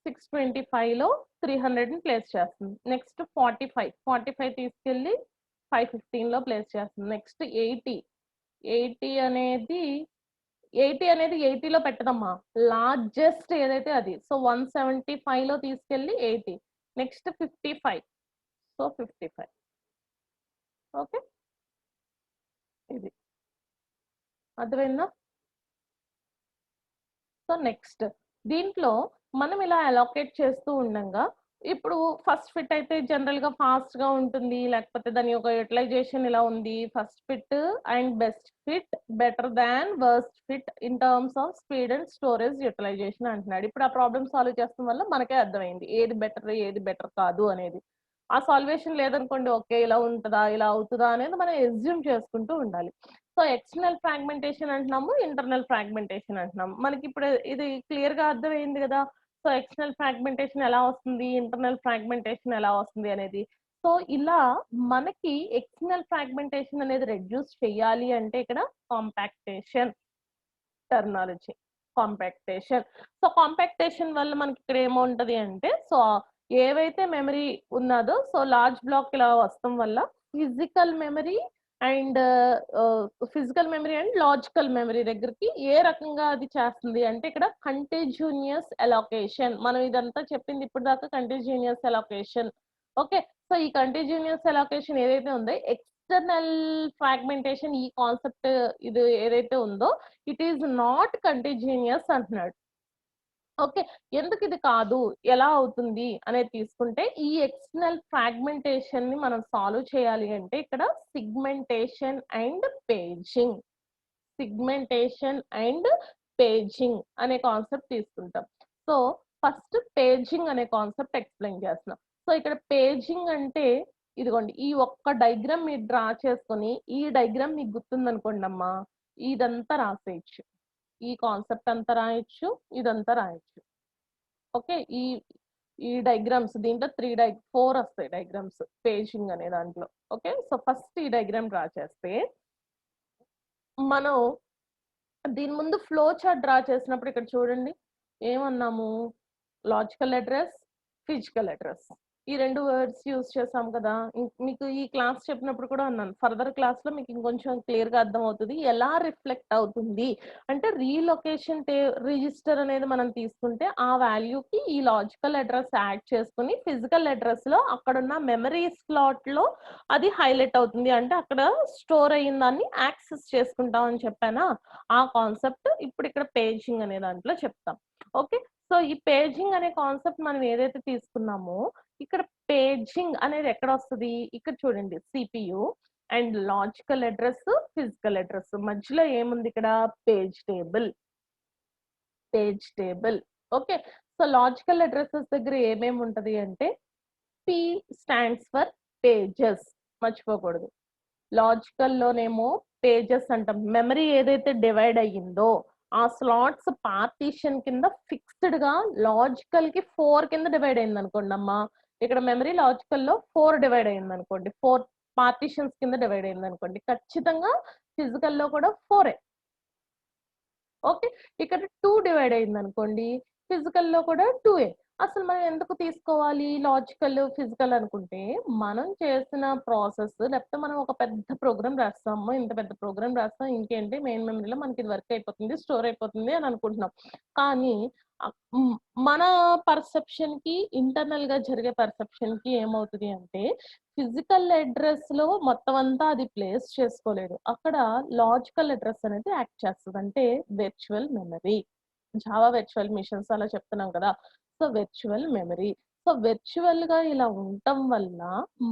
625 లో 300 ని ప్లేస్ చేస్తుంది. నెక్స్ట్ 45 తీసుకెళ్ళి 515 లో ప్లేస్ చేస్తుంది. నెక్స్ట్ 80 అనేది 80 లో పెట్టదమ్మా, లార్జెస్ట్ ఏదైతే అది. సో 175 లో తీసుకెళ్ళి 80. నెక్స్ట్ 55. సో 55. ఓకే. ఇది అర్థమైందా? సో నెక్స్ట్ దీంట్లో మనం ఇలా అలోకేట్ చేస్తూ ఉండంగా ఇప్పుడు ఫస్ట్ ఫిట్ అయితే జనరల్ గా ఫాస్ట్ గా ఉంటుంది, లేకపోతే దాని యొక్క యూటిలైజేషన్ ఇలా ఉంది. First fit and best fit better than worst fit in terms of speed and storage utilization అంటున్నాడు. ఇప్పుడు ఆ ప్రాబ్లమ్ సాల్వ్ చేస్తాం వల్ల మనకే అర్థమైంది ఏది బెటర్ కాదు అనేది. ఆ సాల్వేషన్ లేదనుకోండి, ఓకే ఇలా ఉంటుందా ఇలా అవుతుందా అనేది మనం ఎస్యూమ్ చేసుకుంటూ ఉండాలి. సో ఎక్స్టర్నల్ ఫ్రాగ్మెంటేషన్ అంటున్నాము, ఇంటర్నల్ ఫ్రాగ్మెంటేషన్ అంటున్నాము. మనకి ఇప్పుడు ఇది క్లియర్ గా అర్థమైంది కదా. సో ఎక్స్టర్నల్ ఫ్రాగ్మెంటేషన్ ఎలా వస్తుంది, ఇంటర్నల్ ఫ్రాగ్మెంటేషన్ ఎలా వస్తుంది అనేది. సో ఇలా మనకి ఎక్స్టర్నల్ ఫ్రాగ్మెంటేషన్ అనేది రెడ్యూస్ చేయాలి అంటే ఇక్కడ కాంపాక్టేషన్ టెర్మినాలజీ కాంపాక్టేషన్. సో కాంపాక్టేషన్ వల్ల మనకి ఇక్కడ ఏముంటది అంటే, సో ఏవైతే మెమరీ ఉన్నదో సో లార్జ్ బ్లాక్ ఇలా వస్తాం వల్ల physical memory and logical memory దగ్గరికి ఏ రకంగా అది చేస్తుంది అంటే ఇక్కడ కంటిన్యూస్ అలోకేషన్. మనం ఇదంతా చెప్పింది ఇప్పుడు దాకా కంటిన్యూస్ అలోకేషన్. ఓకే. సో ఈ కంటిన్యూస్ అలోకేషన్ ఏదైతే ఉందో ఎక్స్టర్నల్ ఫ్రాగ్మెంటేషన్ ఈ కాన్సెప్ట్ ఇది ఏదైతే ఉందో ఇట్ ఈస్ నాట్ కంటిన్యూస్ అంటున్నాడు. ఓకే. ఎందుకు ఇది కాదు, ఎలా అవుతుంది అనేది తీసుకుంటే ఈ ఎక్స్టర్నల్ ఫ్రాగ్మెంటేషన్ ని మనం సాల్వ్ చేయాలి అంటే ఇక్కడ సిగ్మెంటేషన్ అండ్ పేజింగ్ అనే కాన్సెప్ట్ తీసుకుంటాం. సో ఫస్ట్ పేజింగ్ అనే కాన్సెప్ట్ ఎక్స్ప్లెయిన్ చేస్తున్నాం. సో ఇక్కడ పేజింగ్ అంటే ఇదిగోండి ఈ ఒక్క డయాగ్రామ్ మీరు డ్రా చేసుకొని ఈ డయాగ్రామ్ మీకు గుర్తుందనుకోండి అమ్మా, ఇదంతా రాసేయచ్చు, ఈ కాన్సెప్ట్ అంతా రాయొచ్చు, ఇదంతా రాయొచ్చు. ఓకే. ఈ డయాగ్రామ్స్ దీంట్లో 4 వస్తాయి డయాగ్రామ్స్ పేజింగ్ అనే దాంట్లో. ఓకే. సో ఫస్ట్ ఈ డయాగ్రామ్ డ్రా చేస్తే మనం దీని ముందు ఫ్లో చార్ట్ డ్రా చేసినప్పుడు ఇక్కడ చూడండి ఏమన్నాము, లాజికల్ అడ్రస్, ఫిజికల్ అడ్రస్ ఈ 2 వర్డ్స్ యూజ్ చేసాం కదా. మీకు ఈ క్లాస్ చెప్పినప్పుడు కూడా అన్నాను, ఫర్దర్ క్లాస్ లో మీకు ఇంకొంచెం క్లియర్ గా అర్థం అవుతుంది ఎలా రిఫ్లెక్ట్ అవుతుంది అంటే రీలొకేషన్ రిజిస్టర్ అనేది మనం తీసుకుంటే ఆ వాల్యూకి ఈ లాజికల్ అడ్రస్ యాడ్ చేసుకుని ఫిజికల్ అడ్రస్ లో అక్కడున్న మెమరీ స్లాట్ లో అది హైలైట్ అవుతుంది అంటే అక్కడ స్టోర్ అయిన దాన్ని యాక్సెస్ చేసుకుంటాం అని చెప్పానా. ఆ కాన్సెప్ట్ ఇప్పుడు ఇక్కడ పేజింగ్ అనే దాంట్లో చెప్తాం. ఓకే. సో, ఈ పేజింగ్ అనే కాన్సెప్ట్ మనం ఏదైతే తీసుకున్నామో, ఇక్కడ పేజింగ్ అనేది ఎక్కడొస్తది? ఇక్కడ చూడండి CPU and logical address, physical address మధ్యలో ఏముంది ఇక్కడ? Page table. Page table. Okay. So, logical addresses దగ్గర ఏమేమి ఉంటది అంటే, పి స్టాండ్స్ ఫర్ పేజెస్ మర్చిపోకూడదు. లాజికల్‌లోనేమో పేజెస్ అంటాం. మెమరీ ఏదైతే డివైడ్ అయ్యిందో, ఆ స్లాట్స్ పార్టీషన్ కింద ఫిక్స్‌డ్‌గా లాజికల్‌కి 4 కింద డివైడ్ అయిందనుకోండమ్మా. ఇక్కడ మెమరీ లాజికల్‌లో 4 డివైడ్ అయిందనుకోండి. 4 పార్టీషన్స్ కింద డివైడ్ అయిందనుకోండి. ఖచ్చితంగా ఫిజికల్‌లో కూడా 4 ఓకే. ఇక్కడ 2 డివైడ్ అయిందనుకోండి. ఫిజికల్‌లో కూడా 2 అసలు మనం ఎందుకు తీసుకోవాలి లాజికల్, ఫిజికల్ అనుకుంటే, మనం చేసిన ప్రాసెస్ లేకపోతే మనం ఒక పెద్ద ప్రోగ్రామ్ రాస్తాము. ఇంత పెద్ద ప్రోగ్రామ్ రాస్తాం. ఇంకేంటి మెయిన్ మెమరీలో మనకి ఇది వర్క్ అయిపోతుంది, స్టోర్ అయిపోతుంది అని అనుకుంటున్నాం. కానీ మన పర్సెప్షన్‌కి ఇంటర్నల్‌గా జరిగే పర్సెప్షన్‌కి ఏమవుతది అంటే, ఫిజికల్ అడ్రెస్‌లో మొత్తం అంతా అది ప్లేస్ చేసుకోలేదు. అక్కడ లాజికల్ అడ్రెస్ అనేది యాక్ట్ చేస్తది. అంటే virtual memory. Java virtual machines అలా చెప్తున్నాం కదా! So, virtual memory. సో, వర్చువల్‌గా ఇలా ఉండటం వల్ల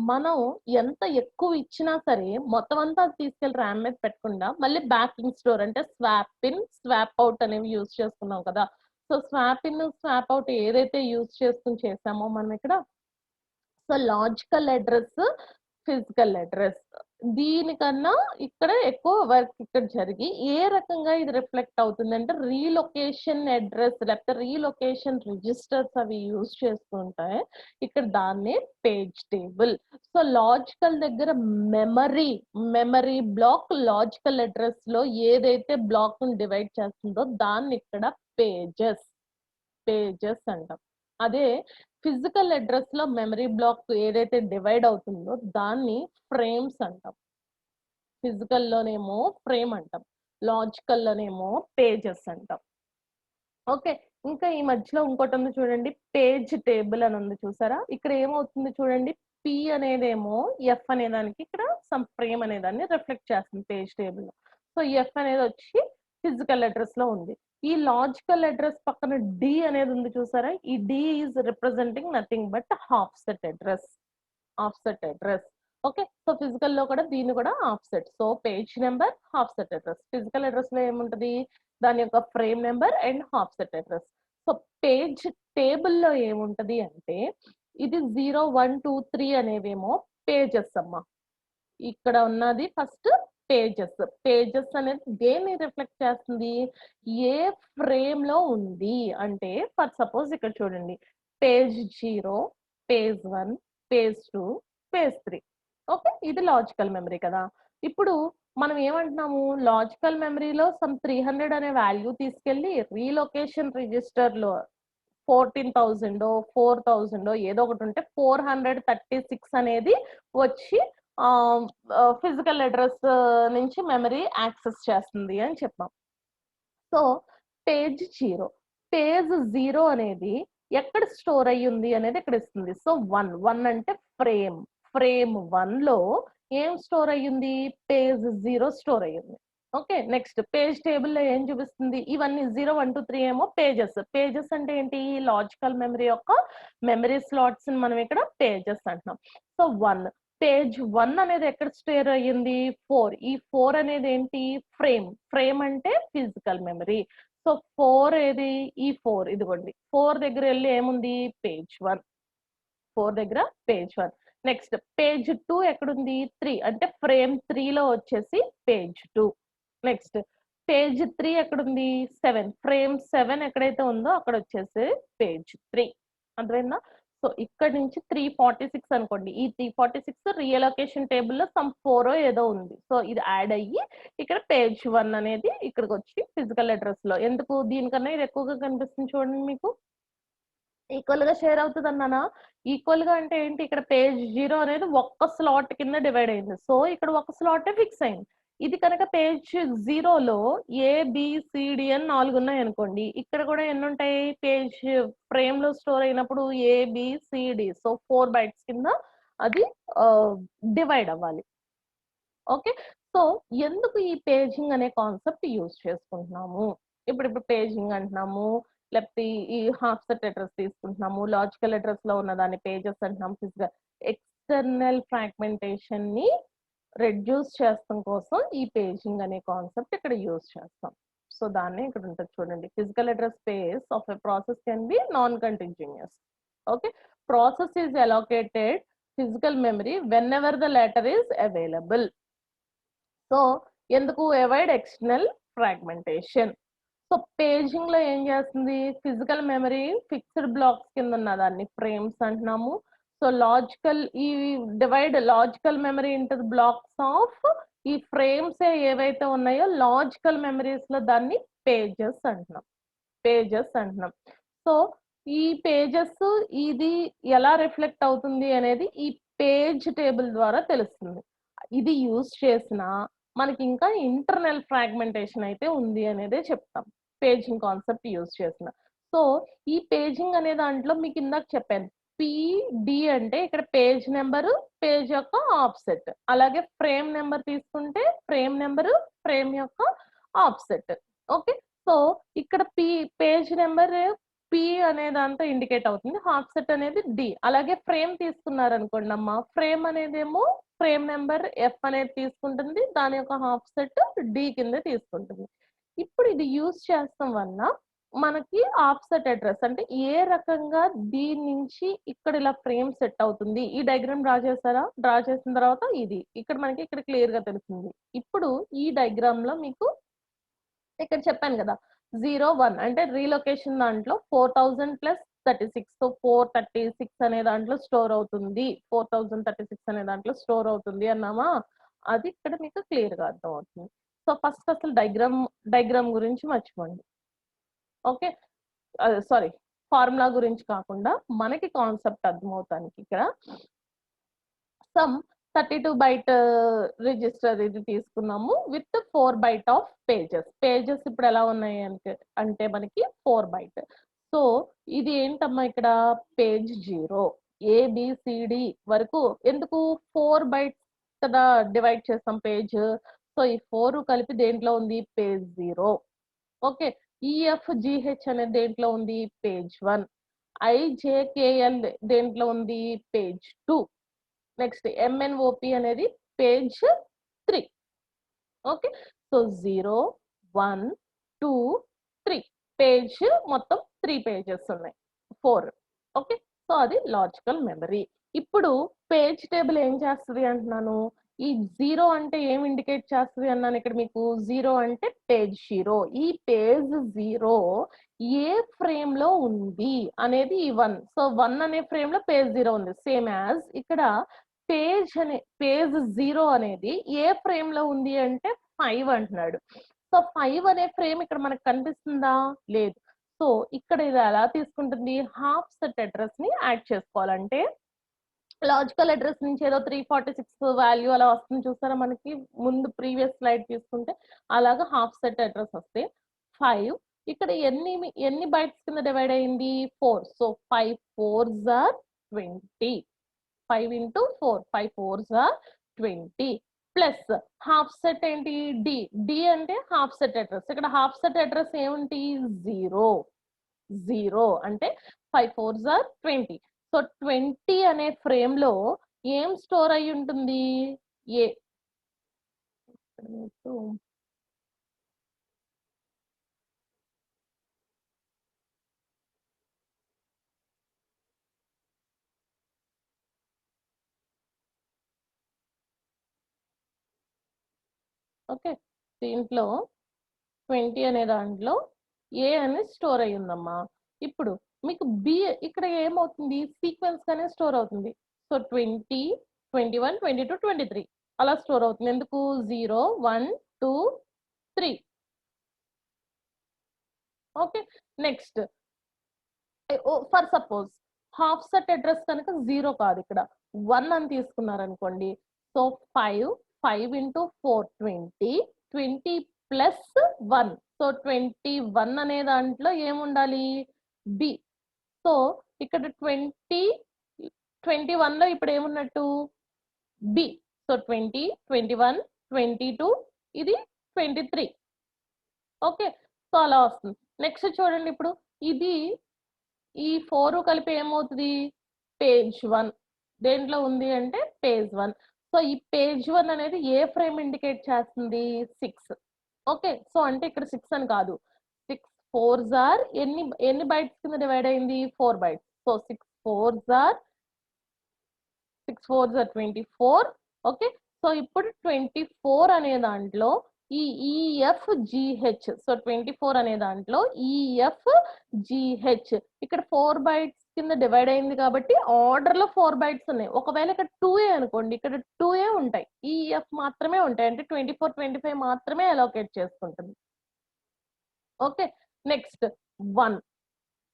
మనం ఎంత ఎక్కువ ఇచ్చినా సరే మొత్తం అంతా అది తీసుకెళ్ళి ర్యామ్ మీద పెట్టకుండా మళ్ళీ బ్యాకింగ్ స్టోర్ అంటే స్వాప్ ఇన్, స్వాప్ ఔట్ అనేవి యూజ్ చేసుకున్నాం కదా! So, swap in, swap out ఏదైతే యూజ్ చేసుకొని చేసామో మనం ఇక్కడ so, logical address, physical address. దీనికన్నా ఇక్కడ ఎక్కువ వర్క్ ఇక్కడ జరిగి, ఏ రకంగా ఇది రిఫ్లెక్ట్ అవుతుందంటే, రీలొకేషన్ అడ్రెస్ లేకపోతే రీలొకేషన్ రిజిస్టర్స్ అవి యూజ్ చేస్తుంటాయి. ఇక్కడ దాన్నే పేజ్ టేబుల్. సో, లాజికల్ దగ్గర మెమరీ, మెమరీ బ్లాక్ లాజికల్ అడ్రెస్‌లో ఏదైతే బ్లాక్‌ని డివైడ్ చేస్తుందో దాన్నిక్కడ పేజెస్, పేజెస్ అంటాం. అదే ఫిజికల్ అడ్రెస్‌లో మెమరీ బ్లాక్ ఏదైతే డివైడ్ అవుతుందో దాన్ని ఫ్రేమ్స్ అంటాం. ఫిజికల్‌లోనేమో ఫ్రేమ్ అంటాం. లాజికల్‌లోనేమో పేజెస్ అంటాం. ఓకే. ఇంకా ఈ మధ్యలో ఇంకోటుంది చూడండి. పేజ్ టేబుల్ అని ఉంది చూసారా? ఇక్కడ ఏమవుతుంది చూడండి. పి అనేదేమో ఎఫ్ అనే దానికి ఇక్కడ సమ్ ఫ్రేమ్ అనే దాన్ని రిఫ్లెక్ట్ చేస్తుంది పేజ్ టేబుల్‌లో. సో, ఎఫ్ అనేదొచ్చి ఫిజికల్ అడ్రెస్‌లో ఉంది. ఈ లాజికల్ అడ్రెస్ పక్కన డి అనేది ఉంది చూసారా? ఈ D is representing nothing but offset address. Offset address. Okay. So, ఫిజికల్‌లో కూడా దీన్ని కూడా offset. So, page number, offset address. Physical అడ్రెస్‌లో ఏముంటది? దాని యొక్క frame number and offset address. So, page టేబుల్‌లో ఏముంటది అంటే, ఇది 0, 1, 2, 3 అనేవేమో పేజెస్ అమ్మా. ఇక్కడ ఉన్నది ఫస్ట్ పేజెస్. పేజెస్ అనేది దేన్ని రిఫ్లెక్ట్ చేస్తుంది? ఏ ఫ్రేమ్‌లో ఉంది అంటే, ఫర్ సపోజ్ ఇక్కడ చూడండి. Page 0, page 1, page 2, page 3. Okay. ఇది లాజికల్ మెమరీ కదా! ఇప్పుడు మనం ఏమంటున్నాము? లాజికల్ మెమరీలో సమ్ 300 అనే వాల్యూ తీసుకెళ్ళి రీలొకేషన్ రిజిస్టర్‌లో 14,000 4,000 ఏదో ఒకటుంటే 436 అనేది వచ్చి ఫిజికల్ అడ్రెస్ నుంచి మెమరీ యాక్సెస్ చేస్తుంది అని చెప్పాం. So, page 0. పేజ్ 0 అనేది ఎక్కడ స్టోర్ అయ్యింది అనేది ఇక్కడ ఇస్తుంది. సో, 1 అంటే ఫ్రేమ్. ఫ్రేమ్ 1లో ఏం స్టోర్ అయ్యింది? పేజ్ 0 స్టోర్ అయ్యింది. ఓకే. నెక్స్ట్ పేజ్ టేబుల్‌లో ఏం చూపిస్తుంది? ఇవన్నీ 0, 1, 2, 3 ఏమో పేజెస్. పేజెస్ అంటే ఏంటి? లాజికల్ మెమరీ యొక్క మెమరీ స్లాట్స్‌ని మనం ఇక్కడ పేజెస్ అంటున్నాం. సో, 1 పేజ్ 1 అనేది ఎక్కడ స్టోర్ అయ్యింది? 4. ఈ 4 అనేది ఏంటి? ఫ్రేమ్. ఫ్రేమ్ అంటే ఫిజికల్ మెమరీ. సో, 4 ఏది? ఈ 4 ఇదిగోండి. 4 దగ్గర ఎళ్లి ఏముంది? పేజ్ 1. 4 దగ్గర పేజ్ 1. నెక్స్ట్ పేజ్ 2 ఎక్కడుంది? 3 అంటే ఫ్రేమ్ 3లో వచ్చేసి పేజ్ 2. నెక్స్ట్ పేజ్ 3 ఎక్కడుంది? 7. ఫ్రేమ్ 7 ఎక్కడైతే ఉందో అక్కడొచ్చేసి పేజ్ 3. అర్థమైందా? సో, ఇక్కడి నుంచి 346 అనుకోండి. ఈ 346 రీఅలోకేషన్ టేబుల్‌లో సమ్ 4 ఏదో ఉంది. సో, ఇది యాడ్ అయ్యి ఇక్కడ పేజ్ 1 అనేది ఇక్కడికొచ్చి ఫిజికల్ అడ్రెస్‌లో ఎందుకు దీనికన్నా ఇది ఎక్కువగా కనిపిస్తుంది చూడండి మీకు. ఈక్వల్‌గా షేర్ అవుతదన్నానా? ఈక్వల్‌గా అంటే ఏంటి? ఇక్కడ పేజ్ 0 అనేది ఒక్క స్లాట్ కింద డివైడ్ అయింది. సో, ఇక్కడ ఒక స్లాటే ఫిక్స్ అయింది. ఇది కనుక పేజ్ 0లో ఏ, బి, సి, డి అని 4 ఉన్నాయనుకోండి. ఇక్కడ కూడా ఎన్నుంటాయి? పేజ్ ఫ్రేమ్‌లో స్టోర్ అయినప్పుడు A, B, C, D. So, 4 bytes కింద అది డివైడ్ అవ్వాలి. ఓకే. సో, ఎందుకు ఈ పేజింగ్ అనే కాన్సెప్ట్ యూజ్ చేసుకుంటున్నాము? ఇప్పుడు పేజింగ్ అంటున్నాము. లేకపోతే ఈ హాఫ్ సెట్ అడ్రస్ తీసుకుంటున్నాము, లాజికల్ అడ్రస్ లో ఉన్న దాన్ని పేజెస్ అంటున్నాం. ఫిజికల్ ఎక్స్టర్నల్ ఫ్రాగ్మెంటేషన్ ని రెడ్యూస్ చేస్తాం కోసం ఈ పేజింగ్ అనే కాన్సెప్ట్ ఇక్కడ యూజ్ చేస్తాం. సో దాన్ని ఇక్కడ ఉంటుంది చూడండి. Physical address space of a process can be non continuous. Okay, process is allocated physical memory whenever the latter is available. So ఎందుకు avoid external fragmentation. So paging లో ఏం చేస్తుంది, ఫిజికల్ మెమరీ ఫిక్స్డ్ బ్లాక్స్ కింద ఉన్న దాన్ని frames అంటున్నాము. So logical ఈ divide logical memory into blocks of ఈ ఫ్రేమ్స్ ఏవైతే ఉన్నాయో లాజికల్ మెమరీస్ లో దాన్ని పేజెస్ అంటున్నాం. పేజెస్ అంటున్నాం. సో ఈ పేజెస్ ఇది ఎలా రిఫ్లెక్ట్ అవుతుంది అనేది ఈ పేజ్ టేబుల్ ద్వారా తెలుస్తుంది. ఇది యూజ్ చేసిన మనకి ఇంకా ఇంటర్నల్ ఫ్రాగ్మెంటేషన్ అయితే ఉంది అనేదే చెప్తాం పేజింగ్ కాన్సెప్ట్ యూజ్ చేసిన. సో ఈ పేజింగ్ అనే దాంట్లో మీకు ఇందాక చెప్పాను, PD అంటే ఇక్కడ పేజ్ నెంబరు, పేజ్ యొక్క ఆఫ్సెట్. అలాగే ఫ్రేమ్ నెంబర్ తీసుకుంటే ఫ్రేమ్ నెంబరు, ఫ్రేమ్ యొక్క ఆఫ్సెట్. ఓకే, సో ఇక్కడ పేజ్ నెంబర్ P అనే దాంతో ఇండికేట్ అవుతుంది, హాఫ్ సెట్ అనేది D. అలాగే ఫ్రేమ్ తీసుకున్నారు అనుకోండి అమ్మా, ఫ్రేమ్ అనేదేమో ఫ్రేమ్ నెంబర్ F అనేది తీసుకుంటుంది, దాని యొక్క హాఫ్ సెట్ D కింద తీసుకుంటుంది. ఇప్పుడు ఇది యూజ్ చేస్తాం వల్ల మనకి ఆఫ్సెట్ అడ్రస్ అంటే ఏ రకంగా దీని నుంచి ఇక్కడ ఇలా ఫ్రేమ్ సెట్ అవుతుంది. ఈ డయాగ్రామ్ డ్రా చేస్తారా, డ్రా చేసిన తర్వాత ఇది ఇక్కడ మనకి ఇక్కడ క్లియర్ గా తెలుస్తుంది. ఇప్పుడు ఈ డయాగ్రామ్ లో మీకు ఇక్కడ చెప్పాను కదా 0, 1 అంటే రీలొకేషన్ దాంట్లో 4000 ప్లస్ 36. సో 436 అనే దాంట్లో స్టోర్ అవుతుంది, 4036 అనే దాంట్లో స్టోర్ అవుతుంది అన్నామా, అది ఇక్కడ మీకు క్లియర్ గా అర్థం అవుతుంది. సో ఫస్ట్ అసలు డయాగ్రామ్ గురించి మర్చిపోండి. ఓకే, సారీ, ఫార్ములా గురించి కాకుండా మనకి కాన్సెప్ట్ అర్థమవుతానికి ఇక్కడ సమ్ 32 బైట్ రిజిస్టర్ ఇది తీసుకున్నాము విత్ 4 బైట్ ఆఫ్ పేజెస్ ఇప్పుడు ఎలా ఉన్నాయి అంటే మనకి 4 బైట్. సో ఇది ఏంటమ్మా ఇక్కడ పేజ్ 0 ABCD వరకు ఎందుకు 4 బైట్స్ కదా డివైడ్ చేస్తాం పేజ్. సో ఈ 4 కలిపి దేంట్లో ఉంది పేజ్ 0. ఓకే, EFGH అనేది దేంట్లో ఉంది పేజ్ 1. IJKL దేంట్లో ఉంది పేజ్ 2. నెక్స్ట్ MNOP అనేది పేజ్ 3. ఓకే, సో 0, 1, 2, 3 పేజ్ మొత్తం 3 పేజెస్ ఉన్నాయి, 4. ఓకే, సో అది లాజికల్ మెమరీ. ఇప్పుడు పేజ్ టేబుల్ ఏం చేస్తుంది అంటున్నాను, ఈ 0 అంటే ఏం ఇండికేట్ చేస్తుంది అన్నాను ఇక్కడ మీకు, 0 అంటే పేజ్ 0. ఈ పేజ్ 0 ఏ ఫ్రేమ్ లో ఉంది అనేది ఈ 1. సో 1 అనే ఫ్రేమ్ లో పేజ్ 0 ఉంది. సేమ్ యాజ్ ఇక్కడ పేజ్ 0 అనేది ఏ ఫ్రేమ్ లో ఉంది అంటే 5 అంటున్నాడు. సో 5 అనే ఫ్రేమ్ ఇక్కడ మనకు కనిపిస్తుందా, లేదు. సో ఇక్కడ ఇది ఎలా తీసుకుంటుంది, హాఫ్ సెట్ అడ్రస్ ని యాడ్ చేసుకోవాలంటే లాజికల్ అడ్రస్ నుంచి ఏదో 346 వాల్యూ అలా వస్తుంది చూసారా మనకి ముందు ప్రీవియస్ స్లైడ్ తీసుకుంటే, అలాగా హాఫ్ సెట్ అడ్రస్ వస్తే 5 ఇక్కడ ఎన్ని బైట్స్ కింద డివైడ్ అయింది 4. So 5 4s are 20. 5 into 4, 5 4s are 20 plus half set ఏంటి D అంటే హాఫ్ సెట్ అడ్రస్. ఇక్కడ హాఫ్ సెట్ అడ్రస్ ఏమిటి 0 అంటే 5 4s are 20. సో 20 అనే ఫ్రేమ్ లో ఏం స్టోర్ అయి ఉంటుంది ఏ. ఓకే, దీంట్లో 20 అనే దాంట్లో ఏ అనేది స్టోర్ అయి ఉందమ్మా. ఇప్పుడు మీకు బి ఇక్కడ ఏమవుతుంది సీక్వెన్స్ గానే స్టోర్ అవుతుంది. సో 20, 21, 22, 23 అలా స్టోర్ అవుతుంది. ఎందుకు 0, 1, 2, 3. Okay, next for suppose offset address కనుక 0 కాదు ఇక్కడ 1 అని తీసుకున్నారనుకోండి. So 5 into 4 20, 20 plus 1. సో 21 అనే దాంట్లో ఏముండాలి బి. సో ఇక్కడ 21 లో ఇప్పుడు ఏమున్నట్టు బి. సో 20, 21, 22 ఇది 23. ఓకే, సో అలా వస్తుంది. నెక్స్ట్ చూడండి, ఇప్పుడు ఇది ఈ 4 కలిపి ఏమవుతుంది పేజ్ 1 దేంట్లో ఉంది అంటే పేజ్ 1. సో ఈ పేజ్ 1 అనేది ఏ ఫ్రేమ్ ఇండికేట్ చేస్తుంది 6. ఓకే, సో అంటే ఇక్కడ 6 అని కాదు, 6 4s ఆర్ ఎన్ని బైట్స్ కింద డివైడ్ అయింది 4 bytes. So 6 4s are 24. Okay, so ఇప్పుడు 24 అనే దాంట్లో ఈ EFGH, సో 24 అనే దాంట్లో EFGH ఇక్కడ 4 బైట్స్ కింద డివైడ్ అయింది కాబట్టి ఆర్డర్ లో 4 బైట్స్ ఉన్నాయి. ఒకవేళ ఇక్కడ 2A అనుకోండి, ఇక్కడ 2A ఉంటాయి, EF మాత్రమే ఉంటాయి, అంటే 24 25 మాత్రమే అలోకేట్ చేసుకుంటుంది. ఓకే, నెక్స్ట్ 1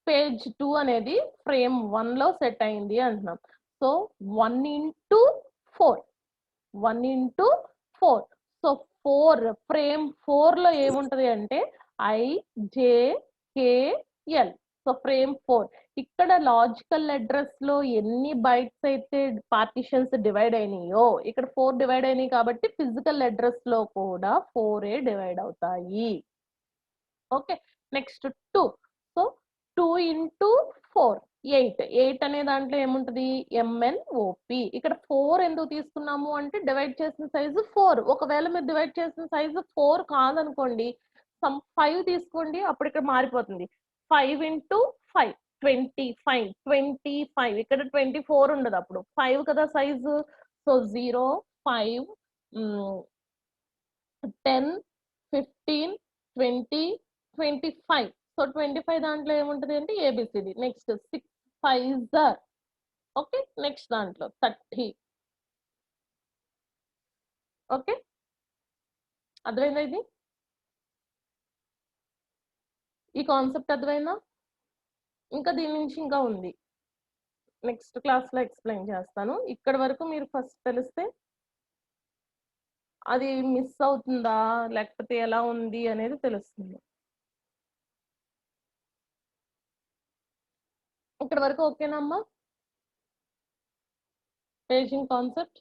పేజ్ 2 అనేది ఫ్రేమ్ 1 లో సెట్ అయింది అంటున్నాం. So 1 into 4, 1 into 4. So 4 frame 4 లో ఏముంటది అంటే IJKL. సో ఫ్రేమ్ 4 ఇక్కడ లాజికల్ అడ్రస్ లో ఎన్ని బైట్స్ అయితే పార్టిషన్స్ డివైడ్ అయినాయో ఇక్కడ 4 డివైడ్ అయినాయి కాబట్టి ఫిజికల్ అడ్రస్ లో కూడా 4A డివైడ్ అవుతాయి. Okay, next 2. సో 2 into 4 8 అనే దాంట్లో ఏముంటది MNOP. ఇక్కడ 4 ఎందుకు తీసుకున్నాము అంటే డివైడ్ చేసిన సైజు 4. ఒకవేళ మీరు డివైడ్ చేసిన సైజు 4 కాదనుకోండి, 5 తీసుకోండి, అప్పుడు ఇక్కడ మారిపోతుంది. 5 into 5 25 ఇక్కడ 24 ఉండదు, అప్పుడు 5 కదా సైజు. సో 0 5 10 15 20 25. సో 25 దాంట్లో ఏముంటది అంటే ABCD. Next 6 5s are. Okay, next దాంట్లో 30. ఓకే, అర్థమైందా? ఇది ఈ కాన్సెప్ట్ అర్థమైందా? ఇంకా దీని నుంచి ఇంకా ఉంది, నెక్స్ట్ క్లాస్ లో ఎక్స్ప్లెయిన్ చేస్తాను. ఇక్కడ వరకు మీరు ఫస్ట్ తెలిస్తే అది మిస్ అవుతుందా లేకపోతే ఎలా ఉంది అనేది తెలుస్తుంది. ఇక్కడ వరకు ఓకేనా అమ్మా? Paging concept